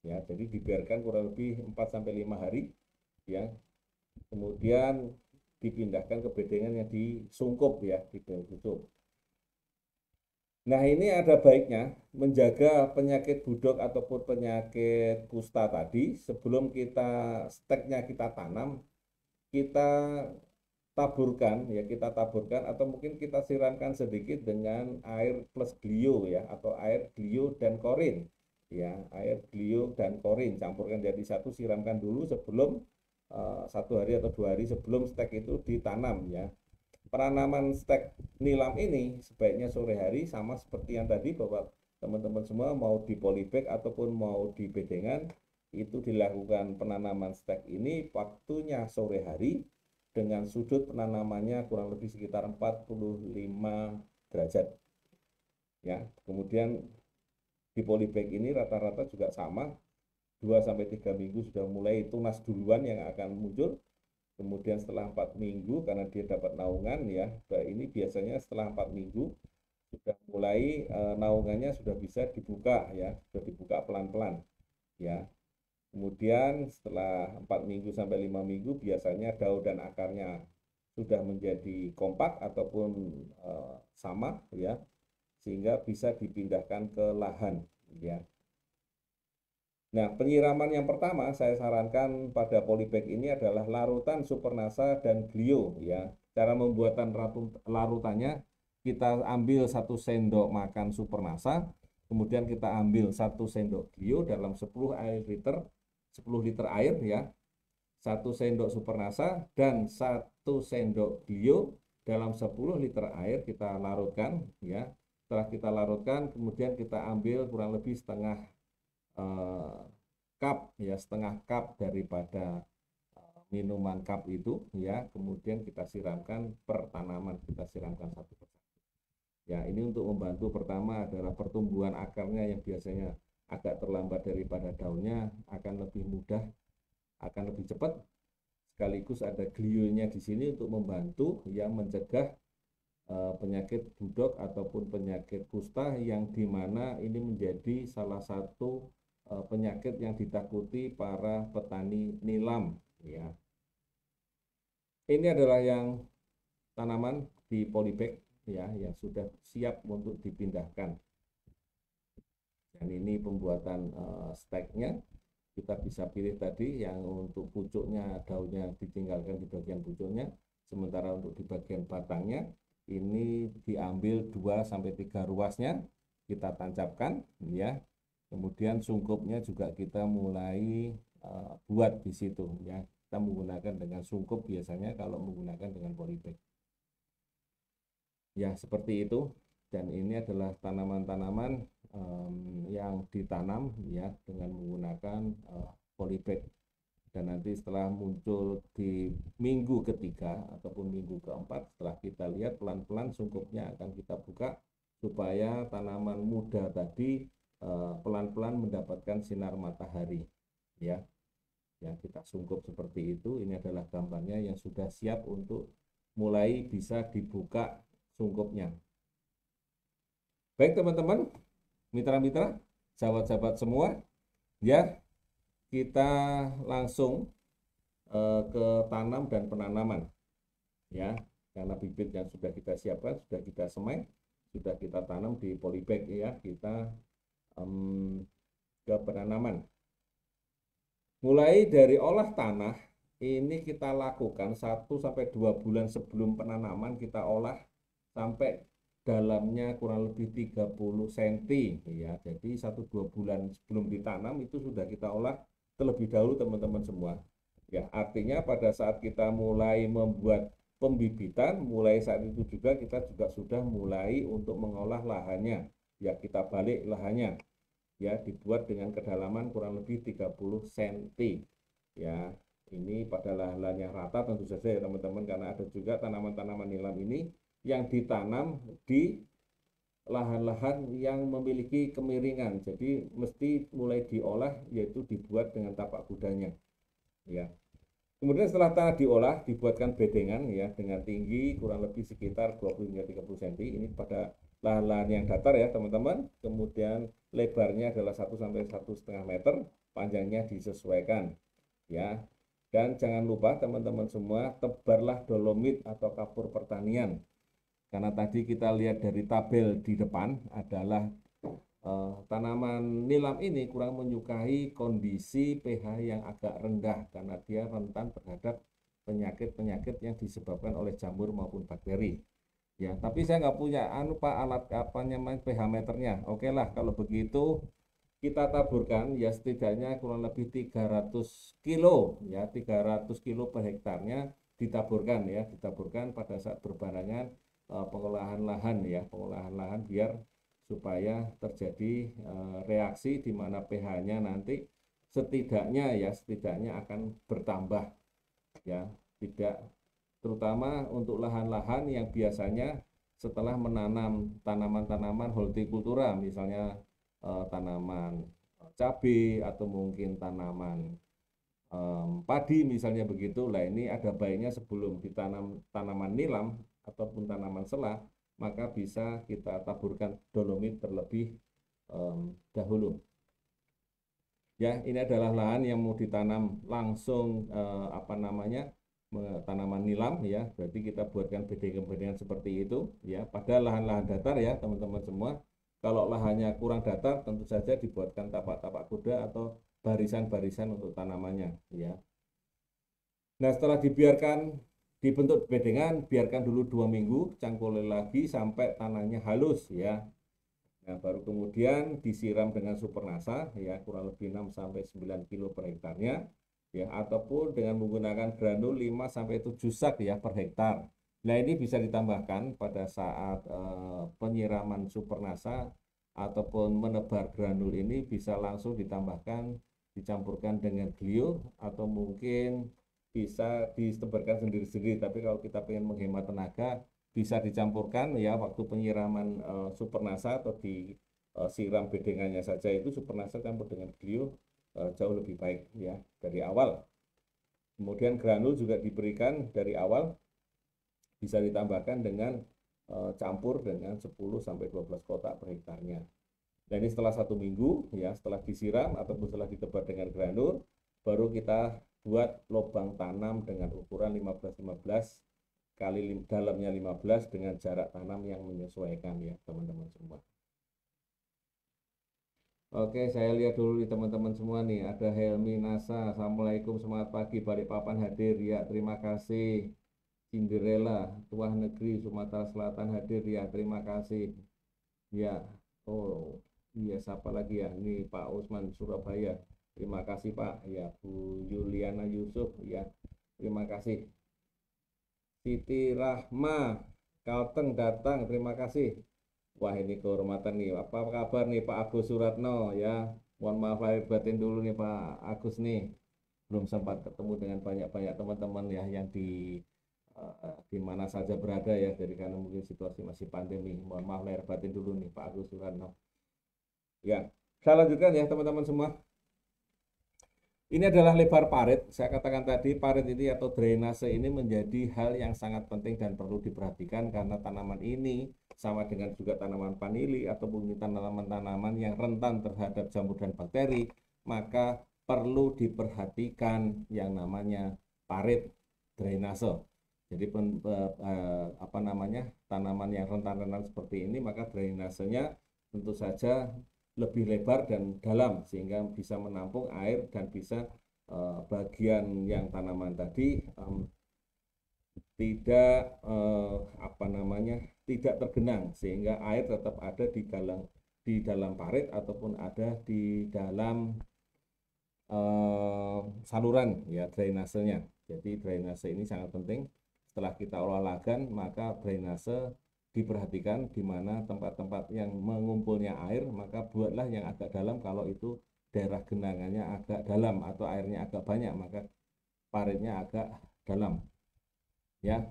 ya. Jadi dibiarkan kurang lebih 4-5 hari ya, kemudian dipindahkan ke bedengan yang disungkup ya, ditutup. Nah ini ada baiknya menjaga penyakit budok ataupun penyakit kusta tadi sebelum kita steknya kita tanam, kita taburkan atau mungkin kita siramkan sedikit dengan air plus glio ya, atau air glio dan korin ya, air glio dan korin campurkan jadi satu, siramkan dulu sebelum 1 hari atau 2 hari sebelum stek itu ditanam ya. Penanaman stek nilam ini sebaiknya sore hari, sama seperti yang tadi bahwa teman-teman semua mau di polybag ataupun mau di bedengan, itu dilakukan penanaman stek ini waktunya sore hari dengan sudut penanamannya kurang lebih sekitar 45 derajat ya. Kemudian di polybag ini rata-rata juga sama, 2-3 minggu sudah mulai tunas duluan yang akan muncul. Kemudian setelah 4 minggu, karena dia dapat naungan ya, ini biasanya setelah 4 minggu sudah mulai naungannya sudah bisa dibuka ya, sudah dibuka pelan-pelan ya. Kemudian setelah 4 minggu sampai 5 minggu biasanya daun dan akarnya sudah menjadi kompak ataupun sama ya, sehingga bisa dipindahkan ke lahan ya. Nah, penyiraman yang pertama saya sarankan pada polybag ini adalah larutan supernasa dan glio ya. Cara membuatan larutannya, kita ambil 1 sendok makan supernasa, kemudian kita ambil 1 sendok glio dalam 10 liter air ya. 1 sendok supernasa dan 1 sendok glio dalam 10 liter air kita larutkan ya. Setelah kita larutkan, kemudian kita ambil kurang lebih setengah cup ya, setengah cup daripada minuman cup itu ya. Kemudian kita siramkan per tanaman, kita siramkan satu persatu ya. Ini untuk membantu, pertama adalah pertumbuhan akarnya yang biasanya agak terlambat daripada daunnya akan lebih mudah, akan lebih cepat. Sekaligus ada glionya di sini untuk membantu yang mencegah penyakit budok ataupun penyakit kusta, yang dimana ini menjadi salah satu penyakit yang ditakuti para petani nilam ya. Ini adalah yang tanaman di polybag ya, yang sudah siap untuk dipindahkan. Dan ini pembuatan steknya, kita bisa pilih tadi yang untuk pucuknya, daunnya ditinggalkan di bagian pucuknya, sementara untuk di bagian batangnya ini diambil 2-3 ruasnya, kita tancapkan ya. Kemudian sungkupnya juga kita mulai buat di situ ya. Kita menggunakan dengan sungkup biasanya kalau menggunakan dengan polybag. Ya, seperti itu. Dan ini adalah tanaman-tanaman yang ditanam ya dengan menggunakan polybag. Dan nanti setelah muncul di minggu ketiga ataupun minggu keempat, setelah kita lihat pelan-pelan sungkupnya akan kita buka supaya tanaman muda tadi pelan-pelan mendapatkan sinar matahari ya. Ya, kita sungkup seperti itu. Ini adalah gambarnya yang sudah siap untuk mulai bisa dibuka sungkupnya. Baik teman-teman, mitra-mitra, sahabat-sahabat semua, ya kita langsung ke tanam dan penanaman ya, karena bibit yang sudah kita siapkan, sudah kita semai, sudah kita tanam di polybag ya, kita ke penanaman. Mulai dari olah tanah ini kita lakukan 1-2 bulan sebelum penanaman, kita olah sampai dalamnya kurang lebih 30 cm ya. Jadi 1-2 bulan sebelum ditanam itu sudah kita olah terlebih dahulu teman-teman semua. Ya, artinya pada saat kita mulai membuat pembibitan, mulai saat itu juga kita juga sudah mulai untuk mengolah lahannya. Ya, kita balik lahannya. Ya, dibuat dengan kedalaman kurang lebih 30 cm. Ya, ini pada lahan yang rata tentu saja ya teman-teman, karena ada juga tanaman-tanaman nilam ini yang ditanam di lahan-lahan yang memiliki kemiringan. Jadi mesti mulai diolah, yaitu dibuat dengan tapak kudanya. Ya. Kemudian setelah tanah diolah, dibuatkan bedengan ya dengan tinggi kurang lebih sekitar 20-30 cm. Ini pada lahan-lahan yang datar ya teman-teman. Kemudian lebarnya adalah 1-1,5 meter, panjangnya disesuaikan ya. Dan jangan lupa teman-teman semua, tebarlah dolomit atau kapur pertanian. Karena tadi kita lihat dari tabel di depan adalah tanaman nilam ini kurang menyukai kondisi pH yang agak rendah karena dia rentan terhadap penyakit-penyakit yang disebabkan oleh jamur maupun bakteri. Ya, tapi saya nggak punya Pak alat apa namanya pH meternya. Oke lah kalau begitu kita taburkan ya setidaknya kurang lebih 300 kilo ya, 300 kilo per hektarnya ditaburkan ya, ditaburkan pada saat berbarengan pengolahan lahan ya, pengolahan lahan biar supaya terjadi reaksi di mana pH-nya nanti setidaknya akan bertambah ya, tidak, terutama untuk lahan-lahan yang biasanya setelah menanam tanaman-tanaman hortikultura misalnya tanaman cabai atau mungkin tanaman padi misalnya begitu. Lah ini ada baiknya sebelum ditanam tanaman nilam ataupun tanaman selah, maka bisa kita taburkan dolomit terlebih dahulu. Ya, ini adalah lahan yang mau ditanam langsung tanaman nilam ya. Berarti kita buatkan bedengan-bedengan seperti itu ya. Pada lahan-lahan datar ya, teman-teman semua. Kalau lahannya kurang datar, tentu saja dibuatkan tapak-tapak kuda atau barisan-barisan untuk tanamannya ya. Nah, setelah dibiarkan dibentuk bedengan, biarkan dulu 2 minggu, cangkuli lagi sampai tanahnya halus ya. Nah, baru kemudian disiram dengan supernasa ya, kurang lebih 6-9 kilo per hektarnya ya, ataupun dengan menggunakan granul 5-7 sak ya per hektar. Nah, ini bisa ditambahkan pada saat penyiraman supernasa ataupun menebar granul ini bisa langsung ditambahkan, dicampurkan dengan glio atau mungkin bisa ditebarkan sendiri-sendiri. Tapi kalau kita ingin menghemat tenaga, bisa dicampurkan ya waktu penyiraman supernasa atau disiram bedengannya saja itu supernasa campur dengan glio jauh lebih baik ya dari awal. Kemudian granul juga diberikan dari awal, bisa ditambahkan dengan campur dengan 10-12 kotak per hektarnya. Dan ini setelah 1 minggu ya, setelah disiram ataupun setelah ditebar dengan granul, baru kita buat lubang tanam dengan ukuran 15-15 kali dalamnya 15 dengan jarak tanam yang menyesuaikan ya teman-teman semua. Oke, saya lihat dulu nih teman-teman semua nih. Ada Helmi Nasa. Assalamualaikum, semangat pagi. Balikpapan hadir. Ya, terima kasih. Cinderella, Tuah Negeri Sumatera Selatan hadir. Ya, terima kasih. Ya, oh iya, siapa lagi ya? Ini Pak Usman Surabaya. Terima kasih Pak. Ya, Bu Yuliana Yusuf. Ya, terima kasih. Siti Rahma, Kalteng datang. Terima kasih. Wah, ini kehormatan nih. Apa kabar nih Pak Agus Suratno ya? Mohon maaf lahir batin dulu nih Pak Agus nih. Belum sempat ketemu dengan banyak-banyak teman-teman ya yang di mana saja berada ya, dari karena mungkin situasi masih pandemi. Mohon maaf lahir batin dulu nih Pak Agus Suratno. Ya, saya lanjutkan ya teman-teman semua. Ini adalah lebar parit. Saya katakan tadi parit ini atau drainase ini menjadi hal yang sangat penting dan perlu diperhatikan karena tanaman ini sama dengan juga tanaman vanili ataupun tanaman-tanaman yang rentan terhadap jamur dan bakteri, maka perlu diperhatikan yang namanya parit drainase. Jadi apa namanya, tanaman yang rentan-rentan seperti ini maka drainasenya tentu saja lebih lebar dan dalam sehingga bisa menampung air dan bisa bagian yang tanaman tadi tidak apa namanya, tidak tergenang sehingga air tetap ada di dalam parit ataupun ada di dalam saluran ya drainasenya. Jadi drainase ini sangat penting. Setelah kita olahraga maka drainase diperhatikan di mana tempat-tempat yang mengumpulnya air, maka buatlah yang agak dalam. Kalau itu daerah genangannya agak dalam atau airnya agak banyak, maka paritnya agak dalam ya.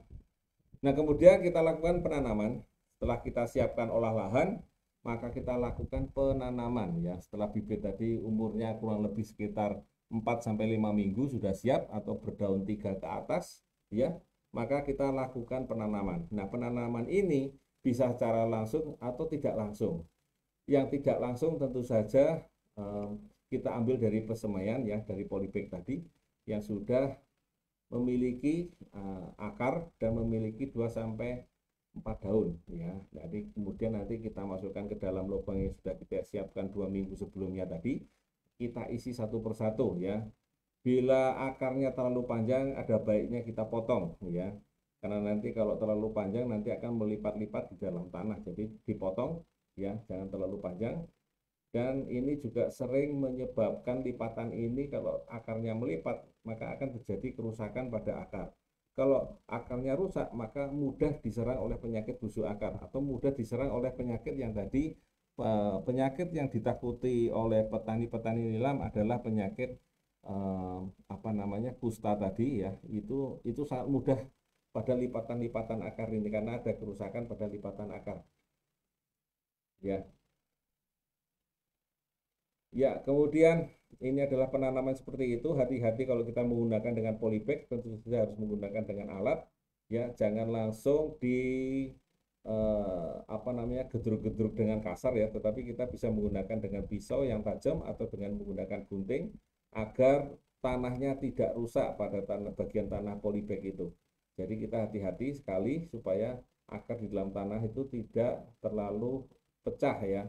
Nah, kemudian kita lakukan penanaman. Setelah kita siapkan olah lahan, maka kita lakukan penanaman ya. Setelah bibit tadi umurnya kurang lebih sekitar 4 sampai 5 minggu sudah siap atau berdaun 3 ke atas ya, maka kita lakukan penanaman. Nah, penanaman ini bisa secara langsung atau tidak langsung. Yang tidak langsung tentu saja kita ambil dari pesemaian ya, dari polybag tadi yang sudah memiliki akar dan memiliki 2 sampai 4 daun ya. Jadi kemudian nanti kita masukkan ke dalam lubang yang sudah kita siapkan 2 minggu sebelumnya tadi, kita isi satu persatu ya. Bila akarnya terlalu panjang, ada baiknya kita potong ya. Karena nanti kalau terlalu panjang nanti akan melipat-lipat di dalam tanah. Jadi dipotong ya, jangan terlalu panjang. Dan ini juga sering menyebabkan lipatan ini, kalau akarnya melipat maka akan terjadi kerusakan pada akar. Kalau akarnya rusak maka mudah diserang oleh penyakit busuk akar atau mudah diserang oleh penyakit yang tadi, penyakit yang ditakuti oleh petani-petani nilam adalah penyakit apa namanya, kusta tadi ya. Itu sangat mudah pada lipatan-lipatan akar ini karena ada kerusakan pada lipatan akar ya. Ya, kemudian ini adalah penanaman seperti itu. Hati-hati kalau kita menggunakan dengan polybag, tentu saja harus menggunakan dengan alat. Ya, jangan langsung apa namanya, gedruk-gedruk dengan kasar ya, tetapi kita bisa menggunakan dengan pisau yang tajam atau dengan menggunakan gunting agar tanahnya tidak rusak pada bagian tanah polybag itu. Jadi kita hati-hati sekali supaya akar di dalam tanah itu tidak terlalu pecah ya,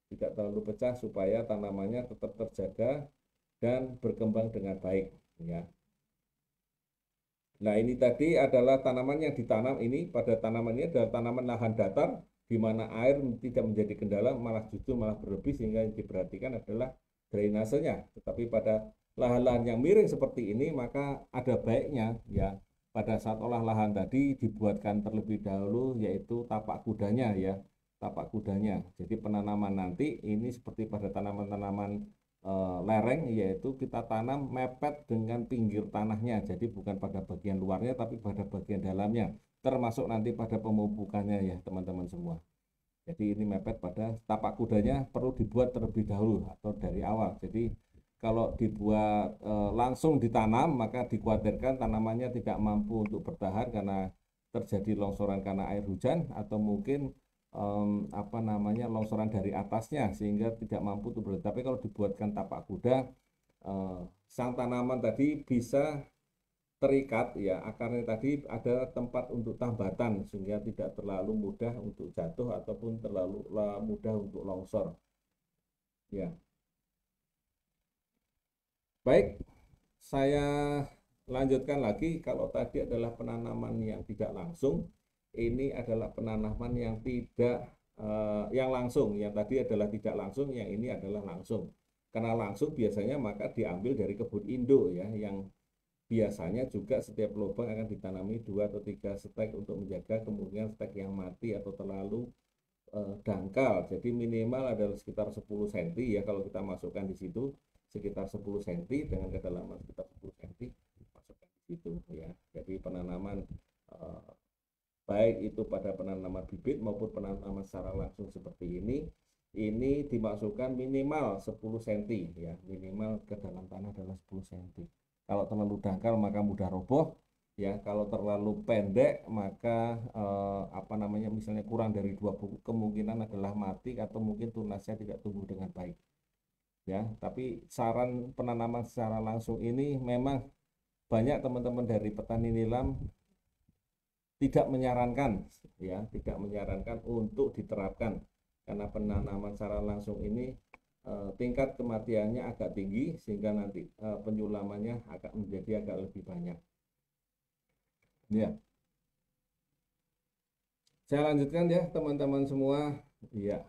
tidak terlalu pecah supaya tanamannya tetap terjaga dan berkembang dengan baik ya. Nah, ini tadi adalah tanaman yang ditanam. Ini pada tanaman ini adalah tanaman lahan datar di mana air tidak menjadi kendala, malah justru malah berlebih, sehingga yang diperhatikan adalah drainasenya. Tetapi pada lahan-lahan yang miring seperti ini maka ada baiknya ya pada saat olah lahan tadi dibuatkan terlebih dahulu yaitu tapak kudanya ya, tapak kudanya. Jadi penanaman nanti ini seperti pada tanaman-tanaman lereng, yaitu kita tanam mepet dengan pinggir tanahnya. Jadi bukan pada bagian luarnya tapi pada bagian dalamnya, termasuk nanti pada pemupukannya ya teman-teman semua. Jadi ini mepet pada tapak kudanya perlu dibuat terlebih dahulu atau dari awal. Jadi kalau dibuat langsung ditanam maka dikhawatirkan tanamannya tidak mampu untuk bertahan karena terjadi longsoran karena air hujan atau mungkin apa namanya, longsoran dari atasnya sehingga tidak mampu untuk bertahan. Tapi kalau dibuatkan tapak kuda, sang tanaman tadi bisa terikat ya, akarnya tadi ada tempat untuk tambatan sehingga tidak terlalu mudah untuk jatuh ataupun terlalu mudah untuk longsor ya. Baik, saya lanjutkan lagi. Kalau tadi adalah penanaman yang tidak langsung, ini adalah penanaman yang tidak yang langsung. Yang tadi adalah tidak langsung, yang ini adalah langsung. Karena langsung biasanya maka diambil dari kebun induk ya, yang biasanya juga setiap lubang akan ditanami 2 atau 3 stek untuk menjaga kemungkinan stek yang mati atau terlalu dangkal. Jadi minimal adalah sekitar 10 cm ya kalau kita masukkan di situ, sekitar 10 cm dengan kedalaman sekitar 10 cm masukkan di situ ya. Jadi penanaman baik itu pada penanaman bibit maupun penanaman secara langsung seperti ini dimasukkan minimal 10 cm ya, minimal ke dalam tanah adalah 10 cm. Kalau terlalu dangkal maka mudah roboh ya, kalau terlalu pendek maka apa namanya, misalnya kurang dari 2 buku, kemungkinan adalah mati atau mungkin tunasnya tidak tumbuh dengan baik ya. Tapi saran penanaman secara langsung ini memang banyak teman-teman dari petani nilam tidak menyarankan ya, tidak menyarankan untuk diterapkan karena penanaman secara langsung ini tingkat kematiannya agak tinggi sehingga nanti penyulamannya agak menjadi agak lebih banyak ya. Saya lanjutkan ya teman-teman semua ya.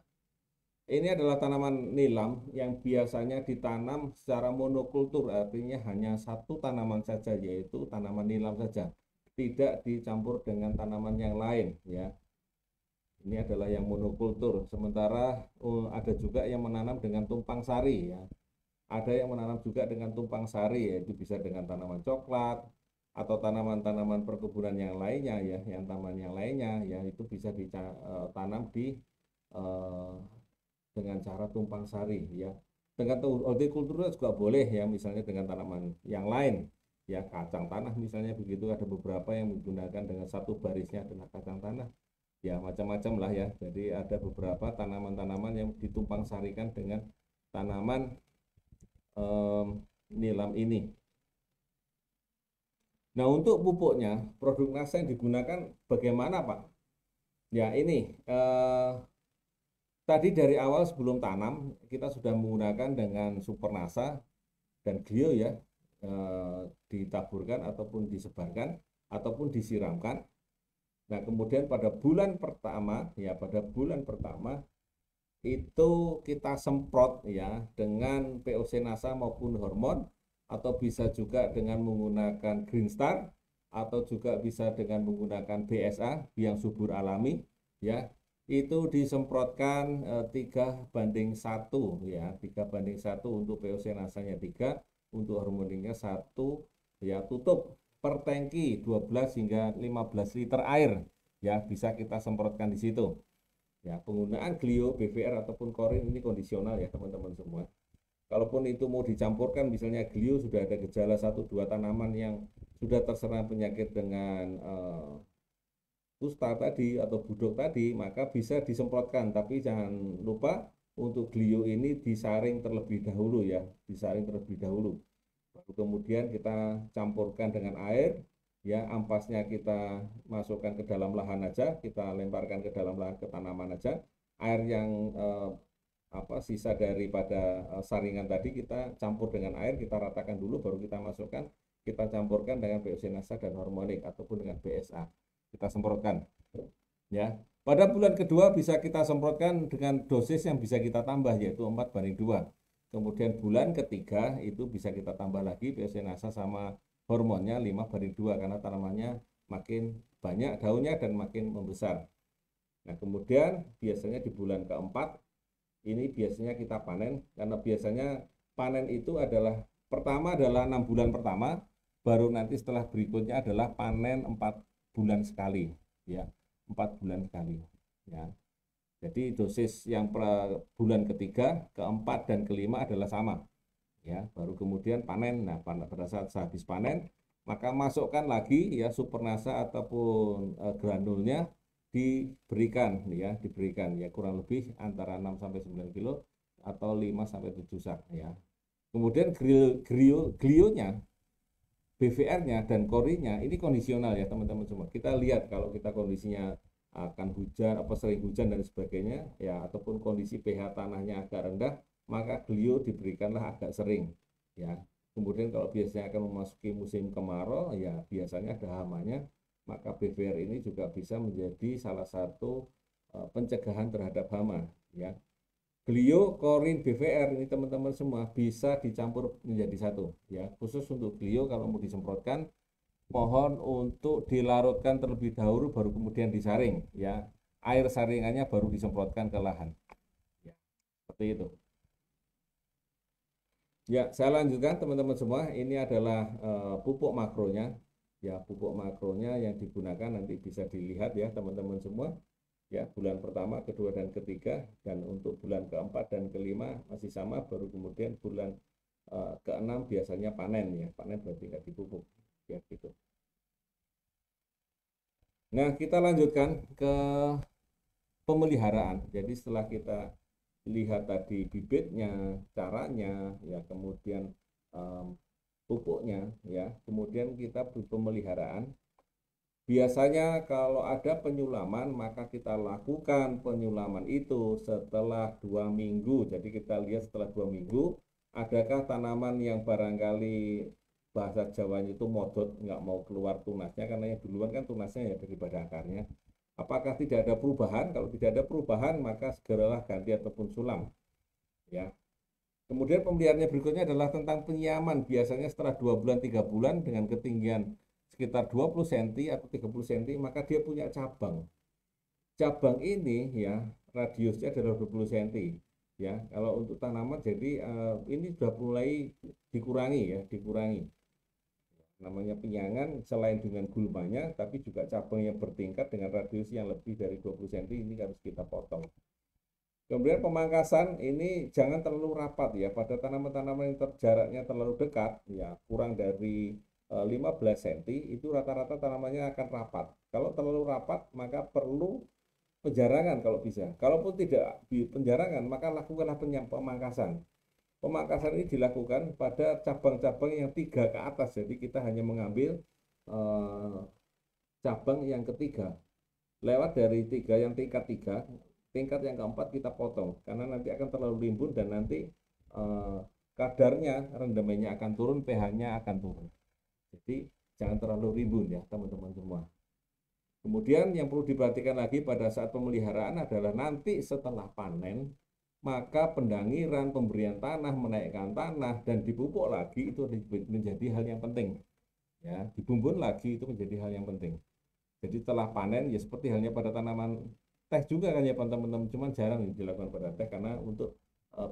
Ini adalah tanaman nilam yang biasanya ditanam secara monokultur, artinya hanya satu tanaman saja, yaitu tanaman nilam saja, tidak dicampur dengan tanaman yang lain ya. Ini adalah yang monokultur. Sementara ada juga yang menanam dengan tumpang sari ya. Ada yang menanam juga dengan tumpang sari, yaitu bisa dengan tanaman coklat atau tanaman-tanaman perkebunan yang lainnya ya, yang taman yang lainnya ya, itu bisa ditanam di eh, dengan cara tumpang sari ya. Dengan hortikultura juga boleh ya, misalnya dengan tanaman yang lain ya, kacang tanah misalnya begitu, ada beberapa yang menggunakan dengan satu barisnya adalah kacang tanah ya, macam-macam lah ya. Jadi ada beberapa tanaman-tanaman yang ditumpang sarikan dengan tanaman nilam ini. Nah, untuk pupuknya, produk NASA yang digunakan bagaimana, Pak? Ya, ini tadi dari awal sebelum tanam kita sudah menggunakan dengan Super NASA dan Glio ya, ditaburkan ataupun disebarkan ataupun disiramkan. Nah, kemudian pada bulan pertama ya, pada bulan pertama itu kita semprot ya dengan POC NASA maupun hormon, atau bisa juga dengan menggunakan Green Star, atau juga bisa dengan menggunakan BSA yang subur alami ya. Itu disemprotkan 3:1 ya, 3:1 untuk POC nasanya 3, untuk hormoningnya 1 ya. Tutup per tangki 12 hingga 15 liter air ya, bisa kita semprotkan di situ. Ya, penggunaan Glio, BVR ataupun Korin ini kondisional ya teman-teman semua. Kalaupun itu mau dicampurkan, misalnya Glio sudah ada gejala 1-2 tanaman yang sudah terserang penyakit dengan kusta tadi atau budok tadi, maka bisa disemprotkan. Tapi jangan lupa untuk Glio ini disaring terlebih dahulu ya, disaring terlebih dahulu. Baru kemudian kita campurkan dengan air, ya ampasnya kita masukkan ke dalam lahan aja, kita lemparkan ke dalam lahan, ke tanaman aja. Air yang sisa daripada saringan tadi kita campur dengan air, kita ratakan dulu, baru kita masukkan, kita campurkan dengan POC NASA dan hormonik ataupun dengan BSA, kita semprotkan ya. Pada bulan kedua bisa kita semprotkan dengan dosis yang bisa kita tambah, yaitu 4:2. Kemudian bulan ketiga itu bisa kita tambah lagi POC NASA sama hormonnya 5:2, karena tanamannya makin banyak daunnya dan makin membesar. Nah, kemudian biasanya di bulan keempat ini biasanya kita panen, karena biasanya panen itu adalah pertama adalah 6 bulan pertama, baru nanti setelah berikutnya adalah panen 4 bulan sekali ya, 4 bulan sekali ya. Jadi dosis yang bulan ketiga, keempat dan kelima adalah sama ya, baru kemudian panen. Nah, pada saat habis panen maka masukkan lagi ya Supernasa ataupun granulnya, diberikan ya kurang lebih antara 6 sampai 9 kilo atau 5 sampai 7 sak ya. Kemudian glionya, BVR-nya dan korinya ini kondisional ya teman-teman semua. Kita lihat kalau kita kondisinya akan hujan, sering hujan dan sebagainya ya, ataupun kondisi pH tanahnya agak rendah, maka glio diberikanlah agak sering ya. Kemudian kalau biasanya akan memasuki musim kemarau, ya biasanya ada hamanya, maka BVR ini juga bisa menjadi salah satu pencegahan terhadap hama, ya. Glio, Korin, BVR ini teman-teman semua bisa dicampur menjadi satu, ya. Khusus untuk Glio kalau mau disemprotkan, mohon untuk dilarutkan terlebih dahulu baru kemudian disaring, ya. Air saringannya baru disemprotkan ke lahan, ya. Seperti itu. Ya, saya lanjutkan teman-teman semua. Ini adalah pupuk makronya. Ya, pupuk makronya yang digunakan nanti bisa dilihat ya teman-teman semua. Ya, bulan pertama, kedua, dan ketiga. Dan untuk bulan keempat dan kelima masih sama. Baru kemudian bulan keenam biasanya panen ya. Panen berarti nggak dipupuk. Ya, gitu. Nah, kita lanjutkan ke pemeliharaan. Jadi setelah kita lihat tadi bibitnya, caranya, ya kemudian pupuknya, ya kemudian kita pemeliharaan. Biasanya kalau ada penyulaman maka kita lakukan penyulaman itu setelah 2 minggu. Jadi kita lihat setelah 2 minggu, adakah tanaman yang barangkali bahasa Jawanya itu modot, nggak mau keluar tunasnya, karena yang duluan kan tunasnya ya daripada akarnya. Apakah tidak ada perubahan? Kalau tidak ada perubahan, maka segeralah ganti ataupun sulam. Ya. Kemudian pemeliharaannya berikutnya adalah tentang penyiaman. Biasanya setelah 2 bulan, 3 bulan dengan ketinggian sekitar 20 cm atau 30 cm, maka dia punya cabang. Cabang ini ya radiusnya adalah 20 cm. Ya, kalau untuk tanaman jadi ini sudah mulai dikurangi ya, dikurangi. Namanya penyangan selain dengan gulmanya, tapi juga cabang yang bertingkat dengan radius yang lebih dari 20 cm ini harus kita potong. Kemudian pemangkasan ini jangan terlalu rapat ya, pada tanaman-tanaman yang jaraknya terlalu dekat ya, kurang dari 15 cm itu rata-rata tanamannya akan rapat. Kalau terlalu rapat maka perlu penjarangan kalau bisa. Kalaupun tidak penjarangan maka lakukanlah pemangkasan. Pemangkasan ini dilakukan pada cabang-cabang yang 3 ke atas. Jadi kita hanya mengambil cabang yang ketiga. Lewat dari 3 yang tingkat 3, tingkat yang keempat kita potong. Karena nanti akan terlalu rimbun dan nanti kadarnya, rendemennya akan turun, pH-nya akan turun. Jadi jangan terlalu rimbun ya teman-teman semua. Kemudian yang perlu diperhatikan lagi pada saat pemeliharaan adalah nanti setelah panen, maka pendangiran, pemberian tanah, menaikkan tanah, dan dipupuk lagi itu menjadi hal yang penting. Ya, dibumbun lagi itu menjadi hal yang penting. Jadi setelah panen ya seperti halnya pada tanaman teh juga kan ya teman-teman, cuman jarang dilakukan pada teh karena untuk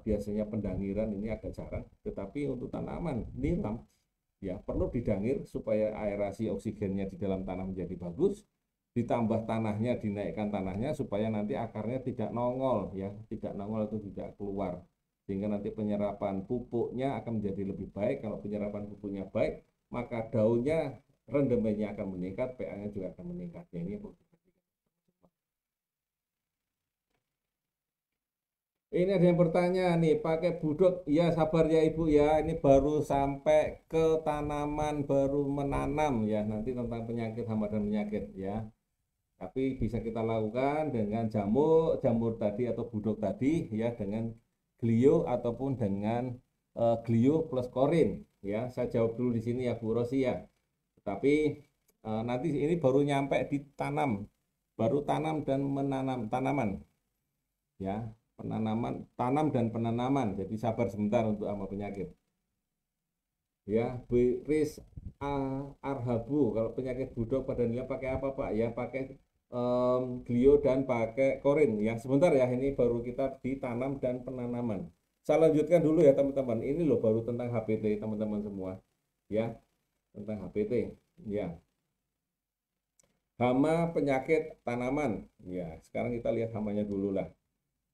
biasanya pendangiran ini agak jarang. Tetapi untuk tanaman nilam ya perlu didangir supaya aerasi oksigennya di dalam tanah menjadi bagus, ditambah tanahnya, dinaikkan tanahnya supaya nanti akarnya tidak nongol ya, tidak nongol atau tidak keluar, sehingga nanti penyerapan pupuknya akan menjadi lebih baik. Kalau penyerapan pupuknya baik maka daunnya rendemennya akan meningkat, pH-nya juga akan meningkat. Ya, ini ini ada yang bertanya nih, pakai budok? Ya sabar ya Ibu ya, ini baru sampai ke tanaman, baru menanam ya, nanti tentang penyakit hama dan penyakit ya. Tapi bisa kita lakukan dengan jamur tadi atau budok tadi ya, dengan glio ataupun dengan glio plus korin ya. Saya jawab dulu di sini ya Bu Rosi ya. Tapi nanti ini baru nyampe di tanam, baru tanam dan menanam tanaman ya, penanaman, tanam dan penanaman. Jadi sabar sebentar untuk sama penyakit ya. Biris arhabu, kalau penyakit budok pada nila pakai apa Pak ya? Pakai glio dan pakai korin ya. Sebentar ya, ini baru kita ditanam dan penanaman. Saya lanjutkan dulu ya teman-teman, ini loh baru tentang HPT teman-teman semua ya, tentang HPT ya, hama penyakit tanaman ya. Sekarang kita lihat hamanya dulu lah.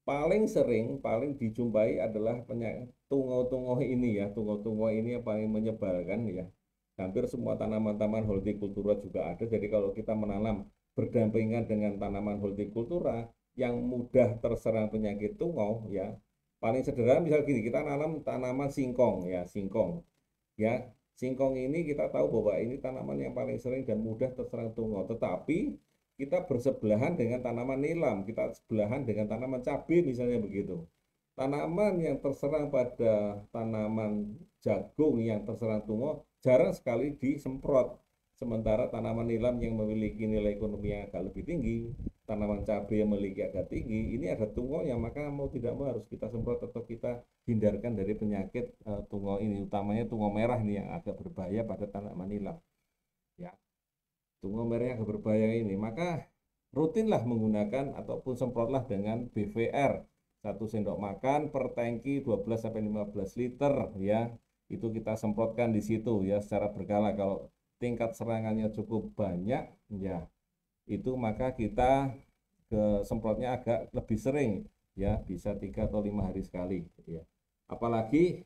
Paling sering, paling dijumpai adalah penyakit tungau-tungau ini ya. Tungau-tungau ini yang paling menyebalkan ya. Hampir semua tanaman-tanaman hortikultura juga ada. Jadi kalau kita menanam berdampingan dengan tanaman hortikultura yang mudah terserang penyakit tungau ya. Paling sederhana misal gini, kita nanam tanaman singkong ya, singkong. Ya, singkong ini kita tahu bahwa ini tanaman yang paling sering dan mudah terserang tungau. Tetapi kita bersebelahan dengan tanaman nilam, kita sebelahan dengan tanaman cabai misalnya begitu. Tanaman yang terserang pada tanaman jagung yang terserang tungo jarang sekali disemprot. Sementara tanaman nilam yang memiliki nilai ekonomi yang agak lebih tinggi, tanaman cabai yang memiliki agak tinggi, ini ada tungonya, maka mau tidak mau harus kita semprot atau kita hindarkan dari penyakit tungo ini, utamanya tungo merah ini yang agak berbahaya pada tanaman nilam. Ya, tungo merah yang agak berbahaya ini, maka rutinlah menggunakan ataupun semprotlah dengan BVR 1 sendok makan per tangki 12-15 liter ya. Itu kita semprotkan di situ ya secara berkala. Kalau tingkat serangannya cukup banyak ya, itu maka kita ke semprotnya agak lebih sering ya, bisa 3 atau 5 hari sekali ya. Apalagi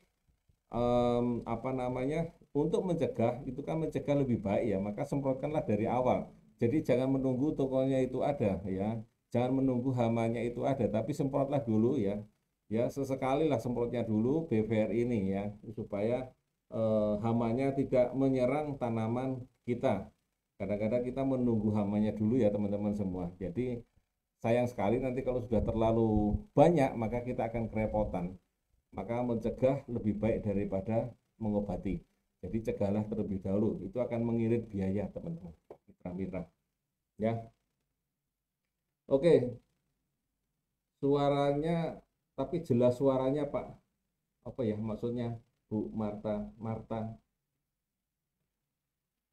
apa namanya, untuk mencegah itu kan mencegah lebih baik ya, maka semprotkanlah dari awal. Jadi jangan menunggu tokonya itu ada ya, jangan menunggu hamanya itu ada, tapi semprotlah dulu ya. Ya, sesekali lah semprotnya dulu BVR ini ya, supaya hamanya tidak menyerang tanaman kita. Kadang-kadang kita menunggu hamanya dulu ya teman-teman semua. Jadi sayang sekali nanti kalau sudah terlalu banyak maka kita akan kerepotan. Maka mencegah lebih baik daripada mengobati. Jadi cegahlah terlebih dahulu. Itu akan mengirit biaya teman-teman, mitra-mitra. Ya, oke. Suaranya, tapi jelas suaranya Pak. Apa ya maksudnya, Bu Marta? Marta.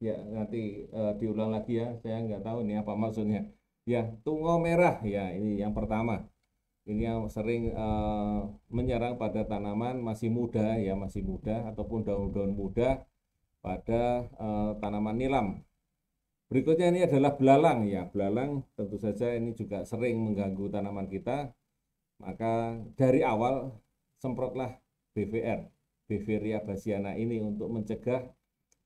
Ya, nanti diulang lagi ya. Saya nggak tahu nih apa maksudnya. Ya, tungo merah. Ya, ini yang pertama. Ini yang sering menyerang pada tanaman masih muda ya, masih muda ataupun daun-daun muda pada tanaman nilam. Berikutnya ini adalah belalang ya. Belalang tentu saja ini juga sering mengganggu tanaman kita. Maka dari awal semprotlah BVR, Beveria bassiana ini untuk mencegah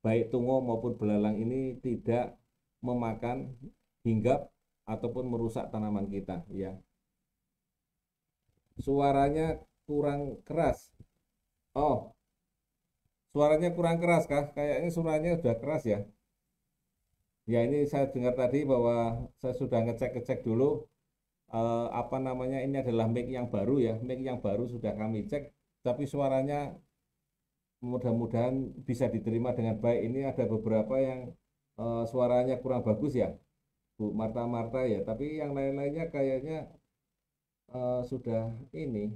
baik tungo maupun belalang ini tidak memakan, hinggap ataupun merusak tanaman kita ya. Suaranya kurang keras. Oh, suaranya kurang keras kah? Kayaknya suaranya sudah keras ya. Ya, ini saya dengar tadi bahwa saya sudah ngecek-ngecek dulu apa namanya, ini adalah mic yang baru ya. Mic yang baru sudah kami cek, tapi suaranya mudah-mudahan bisa diterima dengan baik. Ini ada beberapa yang suaranya kurang bagus ya, Bu Marta ya. Tapi yang lain-lainnya kayaknya sudah ini.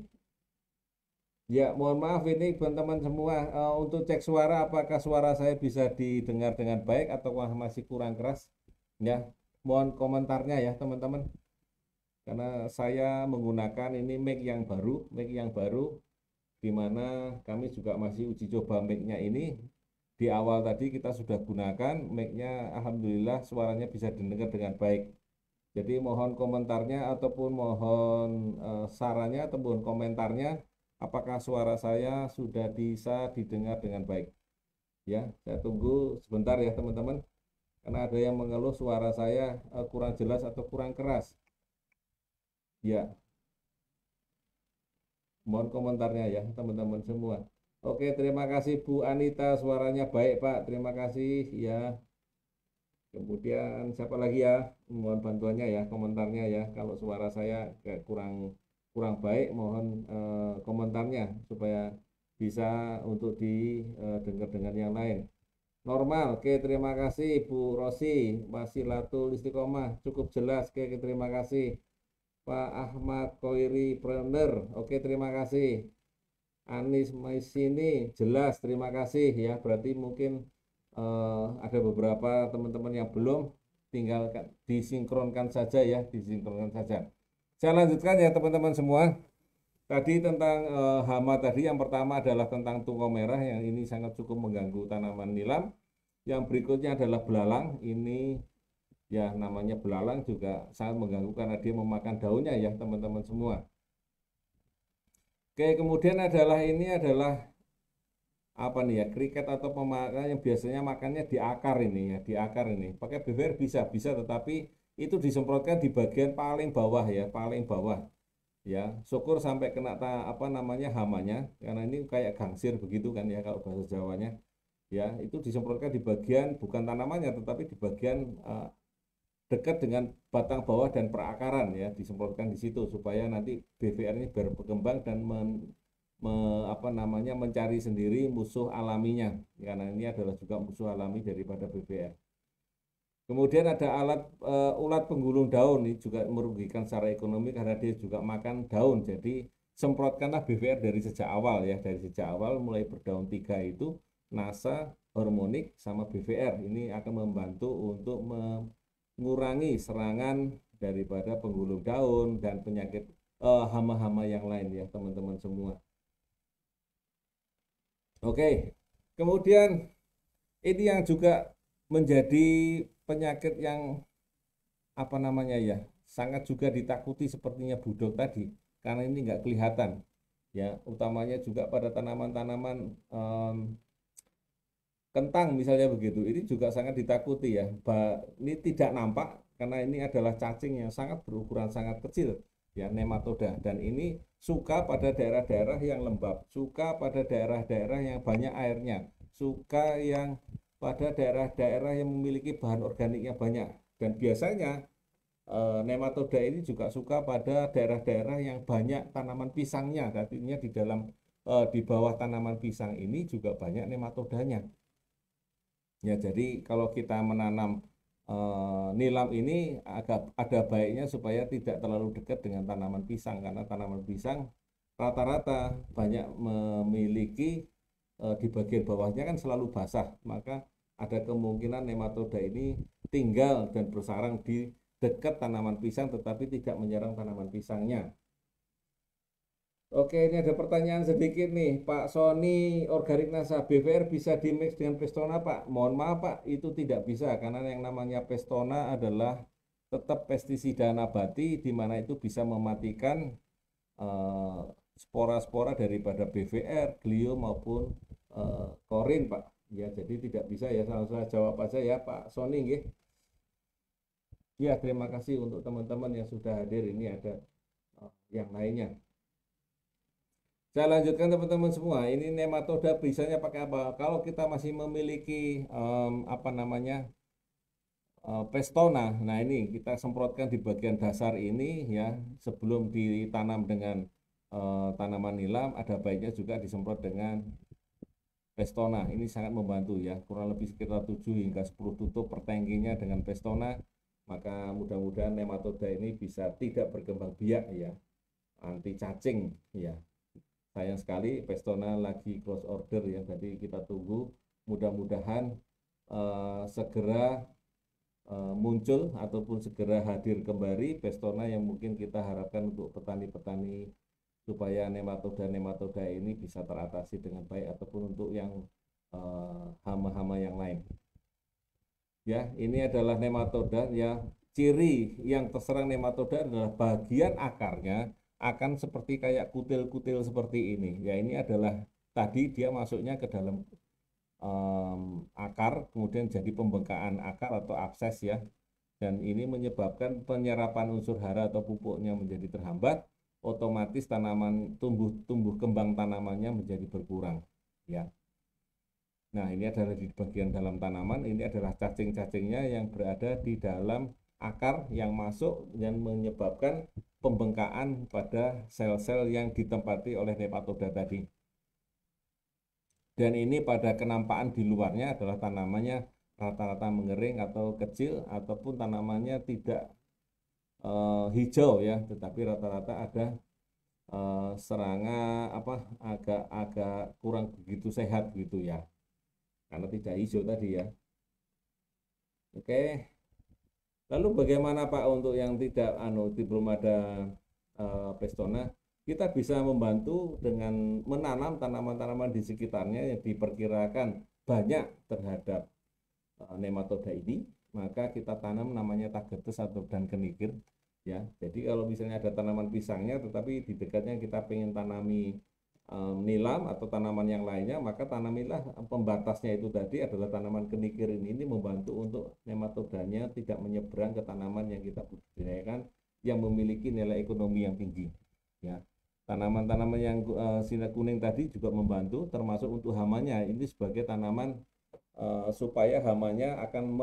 Ya, mohon maaf ini teman-teman semua, untuk cek suara apakah suara saya bisa didengar dengan baik atau masih kurang keras. Ya, mohon komentarnya ya teman-teman. Karena saya menggunakan ini mic yang baru di mana kami juga masih uji coba mic-nya ini. Di awal tadi kita sudah gunakan mic-nya, alhamdulillah suaranya bisa didengar dengan baik. Jadi mohon komentarnya ataupun mohon sarannya ataupun komentarnya, apakah suara saya sudah bisa didengar dengan baik. Ya, saya tunggu sebentar ya teman-teman, karena ada yang mengeluh suara saya kurang jelas atau kurang keras. Ya, mohon komentarnya ya teman-teman semua. Oke, terima kasih Bu Anita, suaranya baik Pak, terima kasih ya. Kemudian siapa lagi ya? Mohon bantuannya ya, komentarnya ya. Kalau suara saya kayak kurang kurang baik, mohon komentarnya supaya bisa untuk didengar dengan yang lain. Normal, oke terima kasih Bu Rosi, Wasilatul Istiqomah, cukup jelas, oke terima kasih. Pak Ahmad Koiri Prener, oke terima kasih. Anis Maisini, jelas terima kasih ya. Berarti mungkin ada beberapa teman-teman yang belum, tinggal disinkronkan saja ya, disinkronkan saja. Saya lanjutkan ya teman-teman semua. Tadi tentang hama tadi, yang pertama adalah tentang tungau merah yang ini sangat cukup mengganggu tanaman nilam. Yang berikutnya adalah belalang. Ini ya namanya belalang juga sangat mengganggu karena dia memakan daunnya ya teman-teman semua. Oke, kemudian adalah ini adalah apa nih ya, kriket atau pemakan yang biasanya makannya di akar ini ya, di akar ini. Pakai BVR bisa tetapi itu disemprotkan di bagian paling bawah ya, paling bawah. Ya, syukur sampai kena apa namanya hamanya, karena ini kayak gangsir begitu kan ya kalau bahasa Jawanya. Ya, itu disemprotkan di bagian bukan tanamannya tetapi di bagian dekat dengan batang bawah dan perakaran ya, disemprotkan di situ supaya nanti BVR ini berkembang dan mencari sendiri musuh alaminya, karena ini adalah juga musuh alami daripada BVR. Kemudian ada ulat penggulung daun, ini juga merugikan secara ekonomi karena dia juga makan daun. Jadi semprotkanlah BVR dari sejak awal ya, dari sejak awal mulai berdaun 3 itu NASA, hormonik sama BVR. Ini akan membantu untuk mengurangi serangan daripada penggulung daun dan penyakit hama-hama yang lain ya teman-teman semua. Oke, kemudian ini yang juga menjadi penyakit yang sangat juga ditakuti sepertinya budok tadi, karena ini nggak kelihatan ya, utamanya juga pada tanaman-tanaman kentang misalnya begitu, ini juga sangat ditakuti ya. Ini tidak nampak karena ini adalah cacing yang sangat berukuran sangat kecil ya, nematoda, dan ini suka pada daerah-daerah yang lembab, suka pada daerah-daerah yang banyak airnya, suka yang pada daerah-daerah yang memiliki bahan organiknya banyak, dan biasanya nematoda ini juga suka pada daerah-daerah yang banyak tanaman pisangnya, artinya di bawah tanaman pisang ini juga banyak nematodanya. Ya, jadi kalau kita menanam nilam ini agak ada baiknya supaya tidak terlalu dekat dengan tanaman pisang, karena tanaman pisang rata-rata banyak memiliki di bagian bawahnya kan selalu basah, maka ada kemungkinan nematoda ini tinggal dan bersarang di dekat tanaman pisang tetapi tidak menyerang tanaman pisangnya. Oke, ini ada pertanyaan sedikit nih, Pak Sony, organik NASA BVR bisa dimix dengan Pestona, Pak? Mohon maaf, Pak, itu tidak bisa karena yang namanya Pestona adalah tetap pestisida nabati, di mana itu bisa mematikan spora-spora daripada BVR, glio maupun korin, Pak. Ya, jadi tidak bisa ya. Saya jawab aja ya, Pak Sony, nggih. Ya, terima kasih untuk teman-teman yang sudah hadir. Ini ada yang lainnya. Saya lanjutkan teman-teman semua. Ini nematoda bisanya pakai apa? Kalau kita masih memiliki Pestona, nah ini kita semprotkan di bagian dasar ini ya, sebelum ditanam dengan tanaman nilam, ada baiknya juga disemprot dengan Pestona. Ini sangat membantu ya, kurang lebih sekitar 7 hingga 10 tutup per tangkinya dengan Pestona, maka mudah-mudahan nematoda ini bisa tidak berkembang biak ya, anti cacing ya. Sayang sekali Pestona lagi close order ya, jadi kita tunggu, mudah-mudahan segera muncul ataupun segera hadir kembali Pestona yang mungkin kita harapkan untuk petani-petani supaya nematoda ini bisa teratasi dengan baik, ataupun untuk yang hama-hama yang lain. Ya, ini adalah nematoda ya. Ciri yang terserang nematoda adalah bagian akarnya akan seperti kayak kutil-kutil seperti ini. Ya, ini adalah tadi dia masuknya ke dalam akar, kemudian jadi pembengkakan akar atau abses ya. Dan ini menyebabkan penyerapan unsur hara atau pupuknya menjadi terhambat, otomatis tanaman tumbuh kembang tanamannya menjadi berkurang ya. Nah, ini adalah di bagian dalam tanaman, ini adalah cacing-cacingnya yang berada di dalam akar yang masuk dan menyebabkan pembengkakan pada sel-sel yang ditempati oleh nematoda tadi. Dan ini pada kenampakan di luarnya adalah tanamannya rata-rata mengering atau kecil, ataupun tanamannya tidak hijau ya, tetapi rata-rata ada serangga agak kurang begitu sehat gitu ya, karena tidak hijau tadi ya. Oke, lalu bagaimana Pak untuk yang tidak belum ada Pestona? Kita bisa membantu dengan menanam tanaman-tanaman di sekitarnya yang diperkirakan banyak terhadap nematoda ini, maka kita tanam namanya tagetes atau dan kenikir ya. Jadi kalau misalnya ada tanaman pisangnya tetapi di dekatnya kita pengen tanami nilam atau tanaman yang lainnya, maka tanamilah pembatasnya itu tadi adalah tanaman kenikir ini membantu untuk nematodanya tidak menyeberang ke tanaman yang kita budidayakan yang memiliki nilai ekonomi yang tinggi ya. Tanaman-tanaman yang sinar kuning tadi juga membantu, termasuk untuk hamanya, ini sebagai tanaman supaya hamanya akan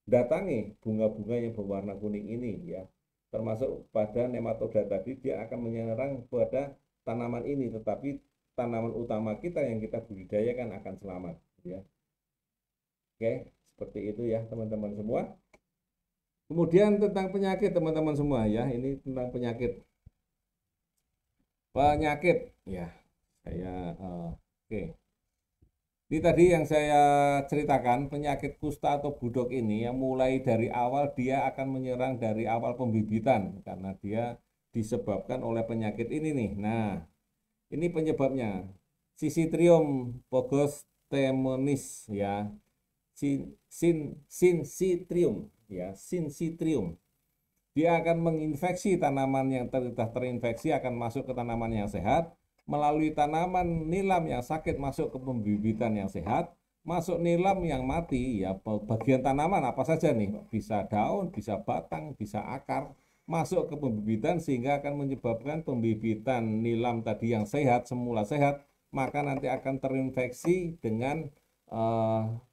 datangi bunga-bunga yang berwarna kuning ini ya, termasuk pada nematoda tadi, dia akan menyerang pada tanaman ini, tetapi tanaman utama kita yang kita budidayakan akan selamat ya. Oke, seperti itu ya teman-teman semua. Kemudian tentang penyakit teman-teman semua ya, ini tentang penyakit. Penyakit ya, saya oke. Ini tadi yang saya ceritakan, penyakit kusta atau budok ini yang mulai dari awal dia akan menyerang dari awal pembibitan karena dia disebabkan oleh penyakit ini nih. Nah, ini penyebabnya. Syzytrium pogostemoniis ya. Syncytrium ya, Syncytrium. Dia akan menginfeksi tanaman yang sudah terinfeksi, akan masuk ke tanaman yang sehat, melalui tanaman nilam yang sakit masuk ke pembibitan yang sehat, masuk nilam yang mati ya, bagian tanaman apa saja nih, bisa daun, bisa batang, bisa akar, masuk ke pembibitan sehingga akan menyebabkan pembibitan nilam tadi yang sehat, semula sehat, maka nanti akan terinfeksi dengan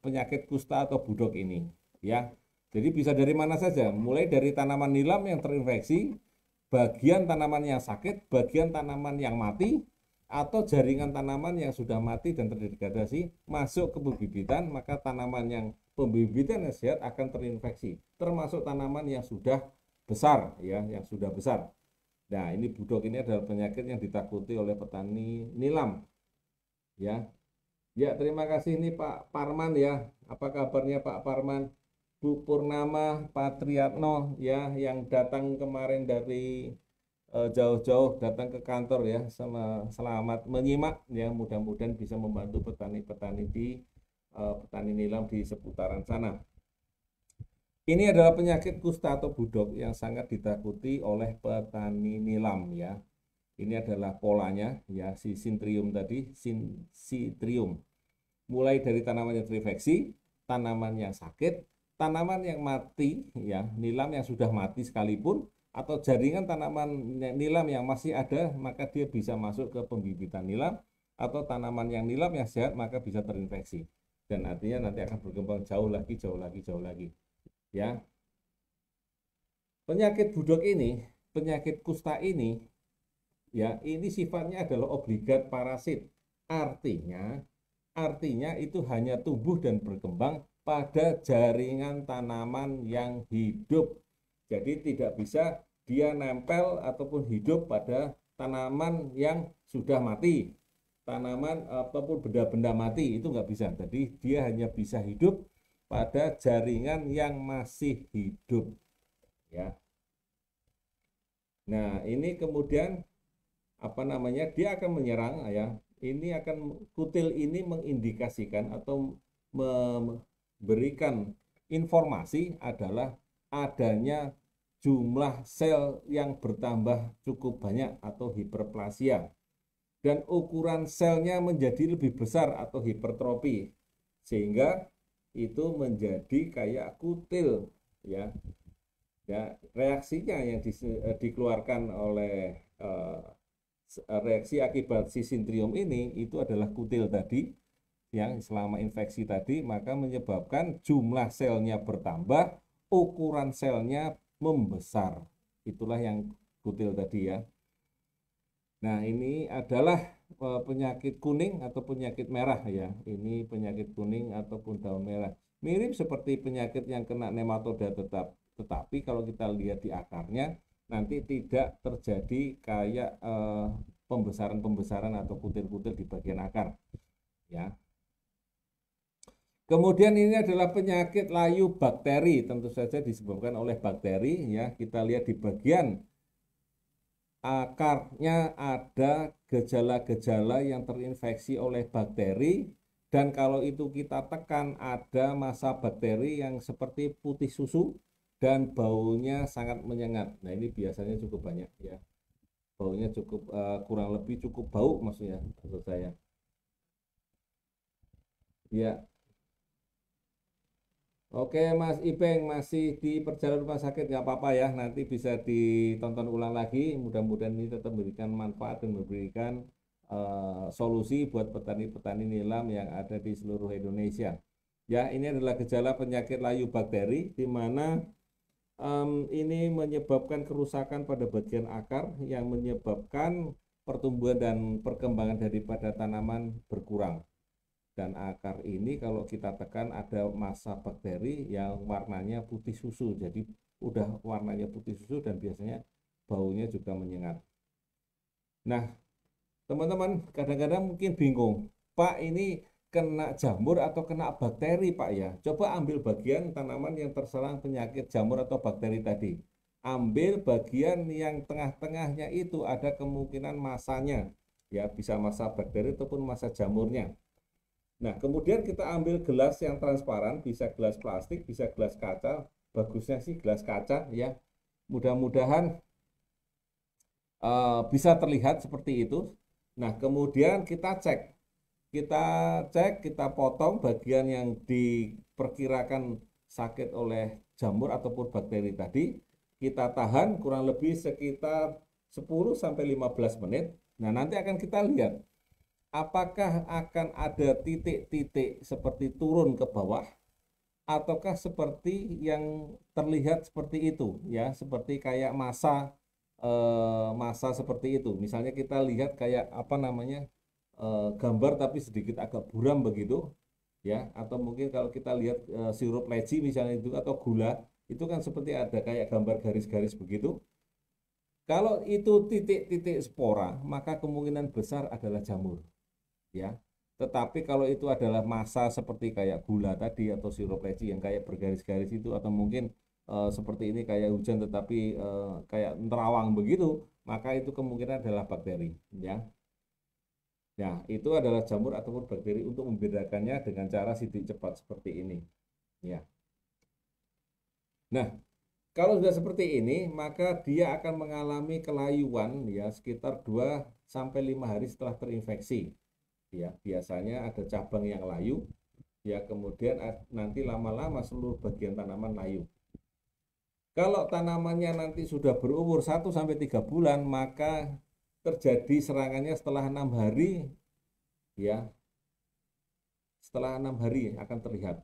penyakit kusta atau budok ini ya. Jadi bisa dari mana saja, mulai dari tanaman nilam yang terinfeksi, bagian tanaman yang sakit, bagian tanaman yang mati, atau jaringan tanaman yang sudah mati dan terdegradasi masuk ke pembibitan, maka tanaman yang pembibitan yang sehat akan terinfeksi, termasuk tanaman yang sudah besar ya, yang sudah besar. Nah, ini budok ini adalah penyakit yang ditakuti oleh petani nilam ya. Ya, terima kasih nih Pak Parman ya. Apa kabarnya Pak Parman? Bu Purnama Patriatno ya, yang datang kemarin dari jauh-jauh datang ke kantor ya, selamat menyimak ya, mudah-mudahan bisa membantu petani-petani di petani nilam di seputaran sana. Ini adalah penyakit kusta atau budok yang sangat ditakuti oleh petani nilam ya. Ini adalah polanya ya, si Syncytrium tadi, Syncytrium. Mulai dari tanaman yang terinfeksi, tanaman yang sakit, tanaman yang mati ya, nilam yang sudah mati sekalipun, atau jaringan tanaman nilam yang masih ada, maka dia bisa masuk ke pembibitan nilam, atau tanaman yang nilam yang sehat maka bisa terinfeksi. Dan artinya nanti akan berkembang jauh lagi, jauh lagi, jauh lagi. Ya. Penyakit budok ini, penyakit kusta ini, ya, ini sifatnya adalah obligat parasit. Artinya itu hanya tumbuh dan berkembang pada jaringan tanaman yang hidup. Jadi tidak bisa dia nempel ataupun hidup pada tanaman yang sudah mati, tanaman ataupun benda-benda mati, itu nggak bisa. Jadi dia hanya bisa hidup pada jaringan yang masih hidup ya. Nah, ini kemudian apa namanya, dia akan menyerang ya. Ini akan, kutil ini mengindikasikan atau memberikan informasi adalah adanya jumlah sel yang bertambah cukup banyak atau hiperplasia, dan ukuran selnya menjadi lebih besar atau hipertrofi, sehingga itu menjadi kayak kutil ya. Ya, reaksinya yang dikeluarkan oleh reaksi akibat Syzytrium ini itu adalah kutil tadi yang selama infeksi tadi, maka menyebabkan jumlah selnya bertambah, ukuran selnya membesar. Itulah yang kutil tadi ya. Nah, ini adalah penyakit kuning atau penyakit merah ya. Ini penyakit kuning ataupun daun merah. Mirip seperti penyakit yang kena nematoda, tetapi kalau kita lihat di akarnya nanti tidak terjadi kayak pembesaran-pembesaran atau kutil-kutil di bagian akar ya. Kemudian ini adalah penyakit layu bakteri, tentu saja disebabkan oleh bakteri ya. Kita lihat di bagian akarnya ada gejala-gejala yang terinfeksi oleh bakteri, dan kalau itu kita tekan ada massa bakteri yang seperti putih susu dan baunya sangat menyengat. Nah, ini biasanya cukup banyak ya. Baunya cukup kurang lebih cukup bau maksudnya, maksud saya. Ya. Oke Mas Ipeng, masih di perjalanan rumah sakit, nggak apa-apa ya, nanti bisa ditonton ulang lagi, mudah-mudahan ini tetap memberikan manfaat dan memberikan solusi buat petani-petani nilam yang ada di seluruh Indonesia. Ya, ini adalah gejala penyakit layu bakteri di mana ini menyebabkan kerusakan pada bagian akar yang menyebabkan pertumbuhan dan perkembangan daripada tanaman berkurang. Dan akar ini kalau kita tekan ada massa bakteri yang warnanya putih susu. Jadi udah warnanya putih susu dan biasanya baunya juga menyengat. Nah, teman-teman kadang-kadang mungkin bingung, Pak ini kena jamur atau kena bakteri Pak ya? Coba ambil bagian tanaman yang terserang penyakit jamur atau bakteri tadi. Ambil bagian yang tengah-tengahnya itu ada kemungkinan masanya. Ya, bisa massa bakteri ataupun massa jamurnya. Nah, kemudian kita ambil gelas yang transparan, bisa gelas plastik, bisa gelas kaca. Bagusnya sih gelas kaca ya. Mudah-mudahan bisa terlihat seperti itu. Nah, kemudian kita cek, kita potong bagian yang diperkirakan sakit oleh jamur ataupun bakteri tadi. Kita tahan kurang lebih sekitar 10 sampai 15 menit. Nah, nanti akan kita lihat apakah akan ada titik-titik seperti turun ke bawah ataukah seperti yang terlihat seperti itu ya, seperti kayak massa seperti itu. Misalnya kita lihat kayak apa namanya gambar tapi sedikit agak buram begitu ya, atau mungkin kalau kita lihat sirup leci misalnya itu atau gula itu kan seperti ada kayak gambar garis-garis begitu. Kalau itu titik-titik spora, maka kemungkinan besar adalah jamur ya. Tetapi kalau itu adalah massa seperti kayak gula tadi atau sirup leci yang kayak bergaris-garis itu atau mungkin seperti ini kayak hujan tetapi kayak nerawang begitu, maka itu kemungkinan adalah bakteri ya. Nah, itu adalah jamur ataupun bakteri untuk membedakannya dengan cara sidik cepat seperti ini ya. Nah, kalau sudah seperti ini, maka dia akan mengalami kelayuan ya sekitar 2 sampai 5 hari setelah terinfeksi. Ya, biasanya ada cabang yang layu, ya kemudian nanti lama-lama seluruh bagian tanaman layu. Kalau tanamannya nanti sudah berumur 1 sampai 3 bulan, maka terjadi serangannya setelah 6 hari, ya. Setelah 6 hari akan terlihat.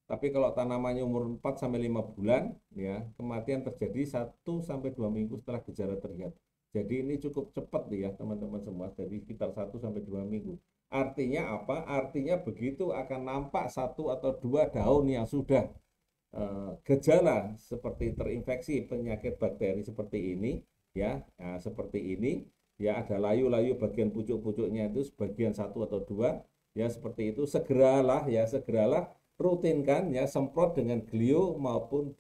Tapi kalau tanamannya umur 4 sampai 5 bulan, ya, kematian terjadi 1 sampai 2 minggu setelah gejala terlihat. Jadi ini cukup cepat ya teman-teman semua, jadi sekitar 1 sampai 2 minggu. Artinya apa? Artinya begitu akan nampak 1 atau 2 daun yang sudah gejala seperti terinfeksi penyakit bakteri seperti ini, ya, nah, seperti ini, ya ada layu-layu bagian pucuk-pucuknya itu sebagian 1 atau 2, ya seperti itu segeralah rutinkan ya semprot dengan glio maupun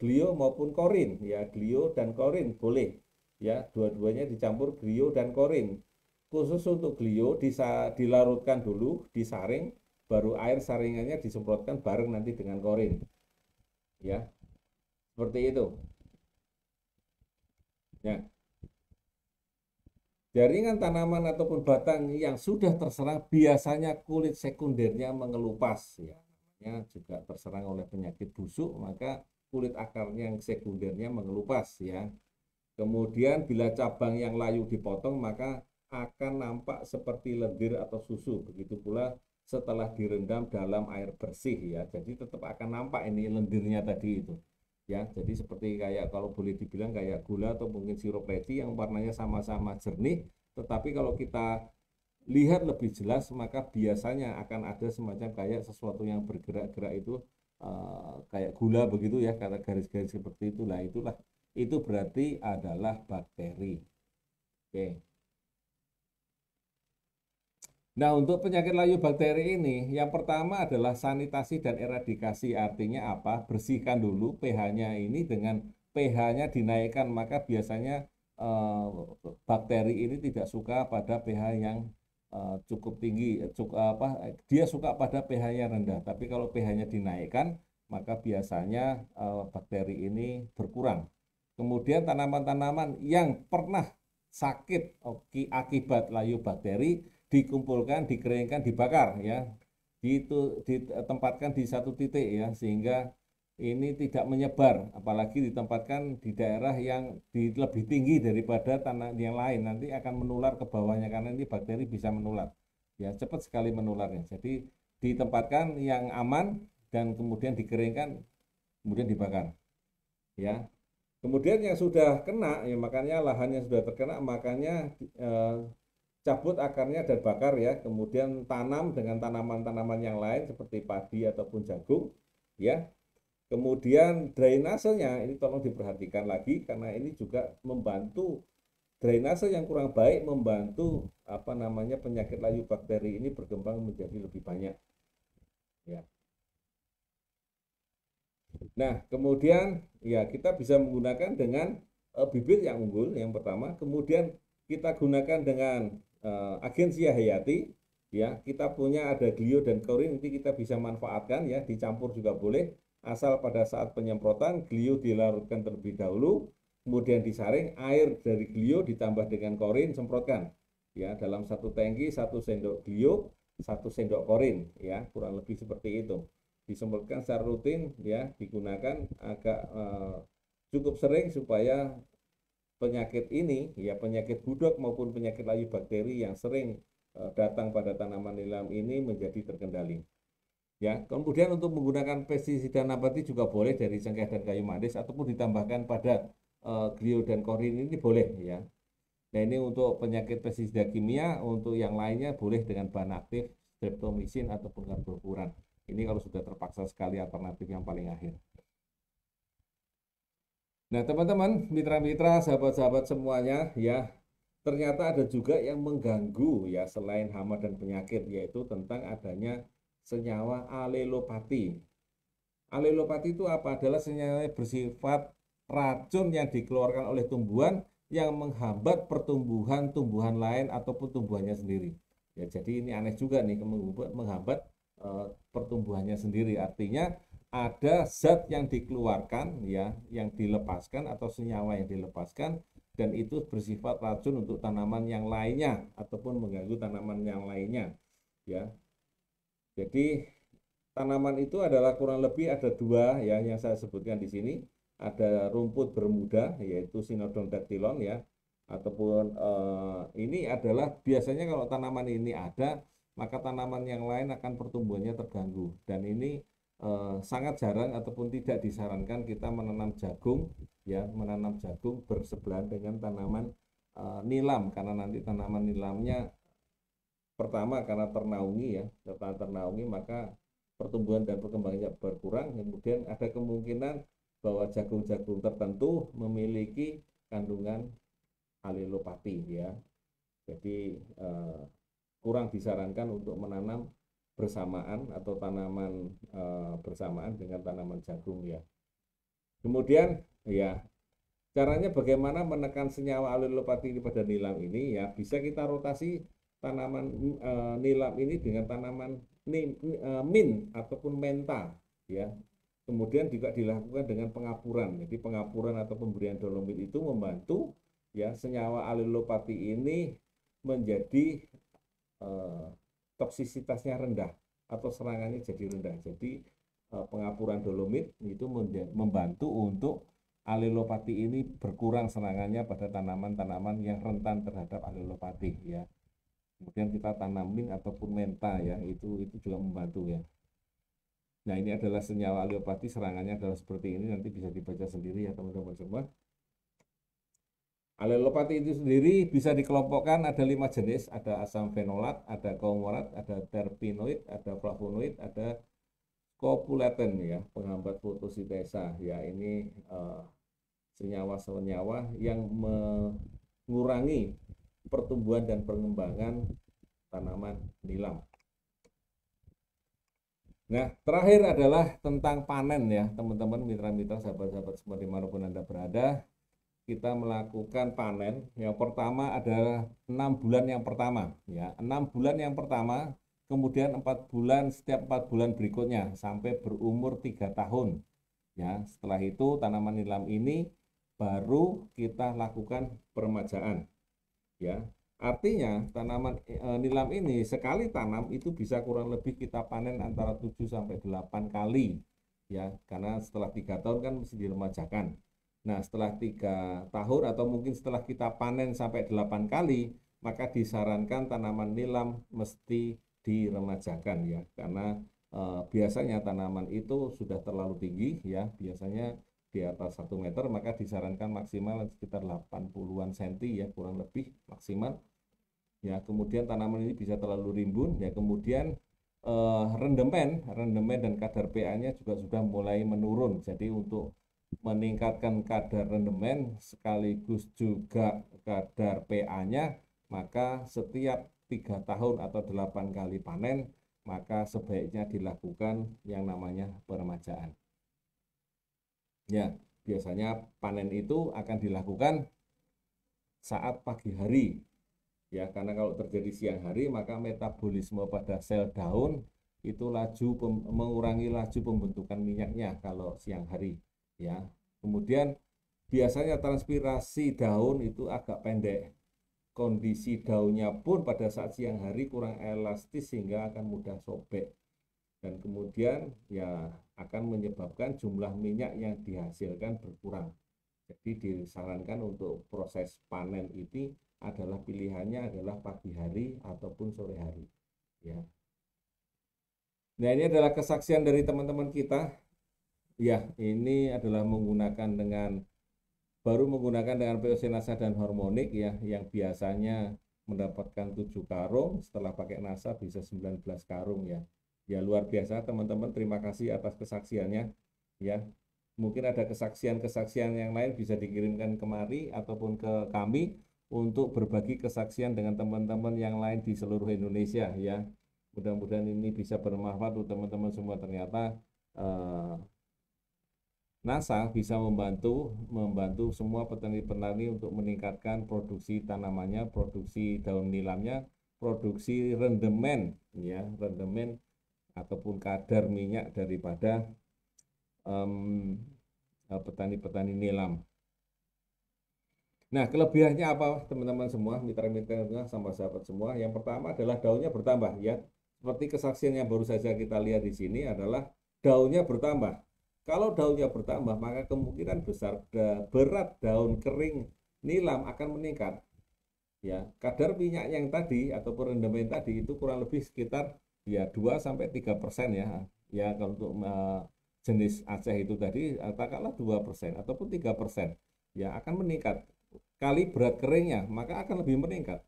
glio maupun korin ya, glio dan korin boleh ya, dua-duanya dicampur glio dan korin. Khusus untuk glio dilarutkan dulu, disaring, baru air saringannya disemprotkan bareng nanti dengan korin ya, seperti itu ya. Jaringan tanaman ataupun batang yang sudah terserang biasanya kulit sekundernya mengelupas ya, namanya juga terserang oleh penyakit busuk, maka kulit akarnya yang sekundernya mengelupas ya. Kemudian bila cabang yang layu dipotong maka akan nampak seperti lendir atau susu. Begitu pula setelah direndam dalam air bersih ya. Jadi tetap akan nampak ini lendirnya tadi itu. Ya, jadi seperti kayak kalau boleh dibilang kayak gula atau mungkin sirup leci yang warnanya sama-sama jernih, tetapi kalau kita lihat lebih jelas maka biasanya akan ada semacam kayak sesuatu yang bergerak-gerak itu kayak gula begitu ya, kata garis-garis seperti itulah, itu berarti adalah bakteri. Oke. Nah, untuk penyakit layu bakteri ini, yang pertama adalah sanitasi dan eradikasi. Artinya apa? Bersihkan dulu pH-nya ini, dengan pH-nya dinaikkan, maka biasanya eh, bakteri ini tidak suka pada pH yang cukup tinggi, dia suka pada pH yang rendah. Tapi kalau pH-nya dinaikkan, maka biasanya bakteri ini berkurang. Kemudian tanaman-tanaman yang pernah sakit akibat layu bakteri dikumpulkan, dikeringkan, dibakar ya. Itu ditempatkan di satu titik ya, sehingga ini tidak menyebar, apalagi ditempatkan di daerah yang lebih tinggi daripada tanah yang lain, nanti akan menular ke bawahnya karena ini bakteri bisa menular. Ya, cepat sekali menularnya. Jadi ditempatkan yang aman dan kemudian dikeringkan, kemudian dibakar. Ya, kemudian yang sudah kena, ya makanya lahan yang sudah terkena, makanya cabut akarnya dan bakar ya, kemudian tanam dengan tanaman-tanaman yang lain seperti padi ataupun jagung, ya. Kemudian drainasenya ini tolong diperhatikan lagi karena ini juga membantu drainase yang kurang baik membantu penyakit layu bakteri ini berkembang menjadi lebih banyak. Ya. Nah, kemudian ya kita bisa menggunakan dengan bibit yang unggul yang pertama, kemudian kita gunakan dengan agensia hayati, ya kita punya ada glio dan korin, nanti kita bisa manfaatkan ya, dicampur juga boleh, asal pada saat penyemprotan glio dilarutkan terlebih dahulu, kemudian disaring, air dari glio ditambah dengan korin, semprotkan ya dalam satu tangki, 1 sendok glio, 1 sendok korin ya, kurang lebih seperti itu. Disemprotkan secara rutin ya, digunakan agak cukup sering supaya penyakit ini ya, penyakit budok maupun penyakit layu bakteri yang sering datang pada tanaman nilam ini menjadi terkendali. Ya, kemudian untuk menggunakan pestisida nabati juga boleh dari cengkeh dan kayu manis ataupun ditambahkan pada glio dan korin ini boleh ya. Nah, ini untuk penyakit pestisida kimia, untuk yang lainnya boleh dengan bahan aktif streptomycin ataupun karbofuran. Ini kalau sudah terpaksa sekali, alternatif yang paling akhir. Nah, teman-teman, mitra-mitra, sahabat-sahabat semuanya, ya, ternyata ada juga yang mengganggu ya selain hama dan penyakit, yaitu tentang adanya senyawa alelopati. Alelopati itu apa? Adalah senyawa bersifat racun yang dikeluarkan oleh tumbuhan yang menghambat pertumbuhan tumbuhan lain ataupun tumbuhannya sendiri. Ya, jadi ini aneh juga nih, menghambat pertumbuhannya sendiri. Artinya ada zat yang dikeluarkan ya, yang dilepaskan atau senyawa yang dilepaskan, dan itu bersifat racun untuk tanaman yang lainnya ataupun mengganggu tanaman yang lainnya ya. Jadi tanaman itu adalah kurang lebih ada 2 ya yang saya sebutkan di sini. Ada rumput bermuda yaitu Sinodon dactylon ya, ataupun ini adalah biasanya kalau tanaman ini ada, maka tanaman yang lain akan pertumbuhannya terganggu, dan ini sangat jarang ataupun tidak disarankan kita menanam jagung ya, menanam jagung bersebelahan dengan tanaman nilam, karena nanti tanaman nilamnya pertama karena ternaungi ya, setelah ternaungi maka pertumbuhan dan perkembangannya berkurang, kemudian ada kemungkinan bahwa jagung-jagung tertentu memiliki kandungan alelopati ya. Jadi kurang disarankan untuk menanam bersamaan atau tanaman bersamaan dengan tanaman jagung ya. Kemudian ya, caranya bagaimana menekan senyawa alelopati pada nilam ini ya, bisa kita rotasi tanaman nilam ini dengan tanaman min ataupun menta ya. Kemudian juga dilakukan dengan pengapuran. Jadi pengapuran atau pemberian dolomit itu membantu ya senyawa alelopati ini menjadi toksisitasnya rendah atau serangannya jadi rendah. Jadi pengapuran dolomit itu membantu untuk alelopati ini berkurang serangannya pada tanaman-tanaman yang rentan terhadap alelopati ya. Kemudian kita tanamin ataupun menta ya, itu juga membantu ya. Nah, ini adalah senyawa alelopati, serangannya adalah seperti ini, nanti bisa dibaca sendiri ya teman-teman semua. Alelopati itu sendiri bisa dikelompokkan ada 5 jenis, ada asam fenolat, ada kaumolat, ada terpenoid, ada flavonoid, ada skopulaten ya, penghambat fotosintesa ya. Ini senyawa-senyawa yang mengurangi pertumbuhan dan pengembangan tanaman nilam. Nah, terakhir adalah tentang panen ya, teman-teman, mitra-mitra, sahabat-sahabat semua dimanapun Anda berada. Kita melakukan panen. Yang pertama adalah 6 bulan yang pertama ya, 6 bulan yang pertama, kemudian 4 bulan, setiap 4 bulan berikutnya sampai berumur 3 tahun ya. Setelah itu tanaman nilam ini baru kita lakukan peremajaan ya. Artinya tanaman nilam ini sekali tanam itu bisa kurang lebih kita panen antara 7 sampai 8 kali ya, karena setelah 3 tahun kan mesti diremajakan. Nah, setelah 3 tahun atau mungkin setelah kita panen sampai 8 kali, maka disarankan tanaman nilam mesti diremajakan ya, karena biasanya tanaman itu sudah terlalu tinggi ya, biasanya di atas 1 meter, maka disarankan maksimal sekitar 80-an cm ya, kurang lebih maksimal ya. Kemudian tanaman ini bisa terlalu rimbun ya, kemudian rendemen dan kadar pH-nya juga sudah mulai menurun. Jadi untuk meningkatkan kadar rendemen sekaligus juga kadar pH-nya, maka setiap 3 tahun atau 8 kali panen, maka sebaiknya dilakukan yang namanya peremajaan. Ya, biasanya panen itu akan dilakukan saat pagi hari. Ya, karena kalau terjadi siang hari, maka metabolisme pada sel daun itu mengurangi laju pembentukan minyaknya kalau siang hari. Ya, kemudian biasanya transpirasi daun itu agak pendek. Kondisi daunnya pun pada saat siang hari kurang elastis sehingga akan mudah sobek. Dan kemudian ya akan menyebabkan jumlah minyak yang dihasilkan berkurang. Jadi disarankan untuk proses panen ini adalah pilihannya adalah pagi hari ataupun sore hari ya. Nah, ini adalah kesaksian dari teman-teman kita ya. Ini adalah baru menggunakan dengan POC NASA dan hormonik ya, yang biasanya mendapatkan 7 karung, setelah pakai NASA bisa 19 karung ya. Ya, luar biasa teman-teman, terima kasih atas kesaksiannya ya. Mungkin ada kesaksian-kesaksian yang lain bisa dikirimkan kemari ataupun ke kami untuk berbagi kesaksian dengan teman-teman yang lain di seluruh Indonesia ya. Mudah-mudahan ini bisa bermanfaat untuk teman-teman semua. Ternyata NASA bisa membantu semua petani-petani untuk meningkatkan produksi tanamannya, produksi daun nilamnya, produksi rendemen ya, rendemen ataupun kadar minyak daripada petani-petani nilam. Nah, kelebihannya apa teman-teman semua, mitra-mitra sama sahabat semua? Yang pertama adalah daunnya bertambah ya. Seperti kesaksian yang baru saja kita lihat di sini adalah daunnya bertambah. Kalau daunnya bertambah, maka kemungkinan besar berat daun kering nilam akan meningkat. Ya, kadar minyak yang tadi ataupun rendemen tadi itu kurang lebih sekitar ya 2-3% ya. Ya, kalau untuk jenis Aceh itu tadi katakanlah 2% ataupun 3% ya akan meningkat. Kali berat keringnya, maka akan lebih meningkat.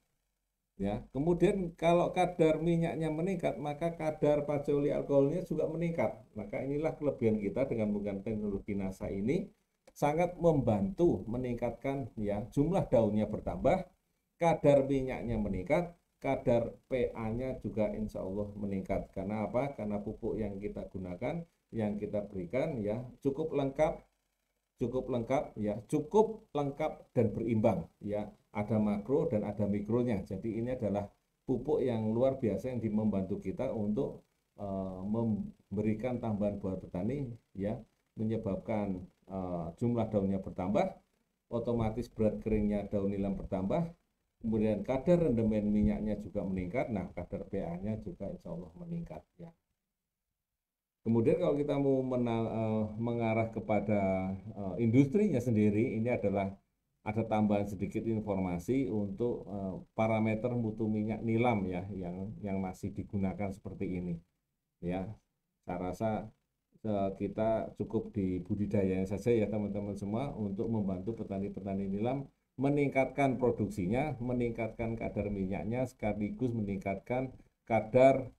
Ya, kemudian kalau kadar minyaknya meningkat, maka kadar paceuli alkoholnya juga meningkat. Maka inilah kelebihan kita dengan menggunakan teknologi NASA ini, sangat membantu meningkatkan ya jumlah daunnya bertambah, kadar minyaknya meningkat, kadar pH-nya juga insya Allah meningkat. Karena apa? Karena pupuk yang kita gunakan, yang kita berikan ya cukup lengkap ya, cukup lengkap dan berimbang ya. Ada makro dan ada mikronya. Jadi ini adalah pupuk yang luar biasa yang membantu kita untuk memberikan tambahan buat petani ya, menyebabkan jumlah daunnya bertambah, otomatis berat keringnya daun nilam bertambah, kemudian kadar rendemen minyaknya juga meningkat. Nah, kadar pH-nya juga insya Allah meningkat ya. Kemudian kalau kita mau mengarah kepada industrinya sendiri, ini adalah ada tambahan sedikit informasi untuk parameter mutu minyak nilam ya, yang masih digunakan seperti ini ya. Saya rasa kita cukup di budidayanya saja ya teman-teman semua, untuk membantu petani-petani nilam meningkatkan produksinya, meningkatkan kadar minyaknya, sekaligus meningkatkan kadar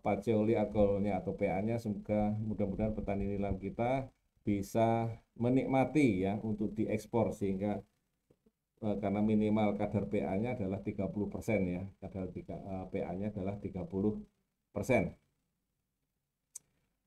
paceuli alkoholnya atau pH-nya. Semoga mudah-mudahan petani nilam kita bisa menikmati ya untuk diekspor, sehingga karena minimal kadar pH-nya adalah 30% ya, kadar pH-nya adalah 30%.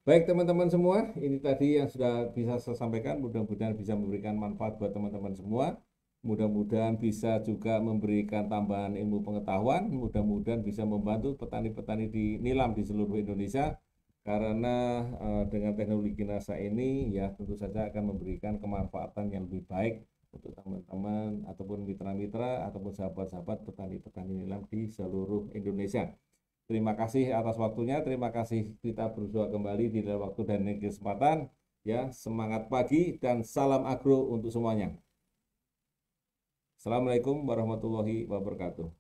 Baik teman-teman semua, ini tadi yang sudah bisa saya sampaikan, mudah-mudahan bisa memberikan manfaat buat teman-teman semua. Mudah-mudahan bisa juga memberikan tambahan ilmu pengetahuan, mudah-mudahan bisa membantu petani-petani di nilam di seluruh Indonesia, karena dengan teknologi NASA ini ya tentu saja akan memberikan kemanfaatan yang lebih baik untuk teman-teman ataupun mitra-mitra ataupun sahabat-sahabat petani-petani nilam di seluruh Indonesia. Terima kasih atas waktunya, terima kasih, kita bersua kembali di dalam waktu dan kesempatan ya. Semangat pagi dan salam agro untuk semuanya. Assalamualaikum warahmatullahi wabarakatuh.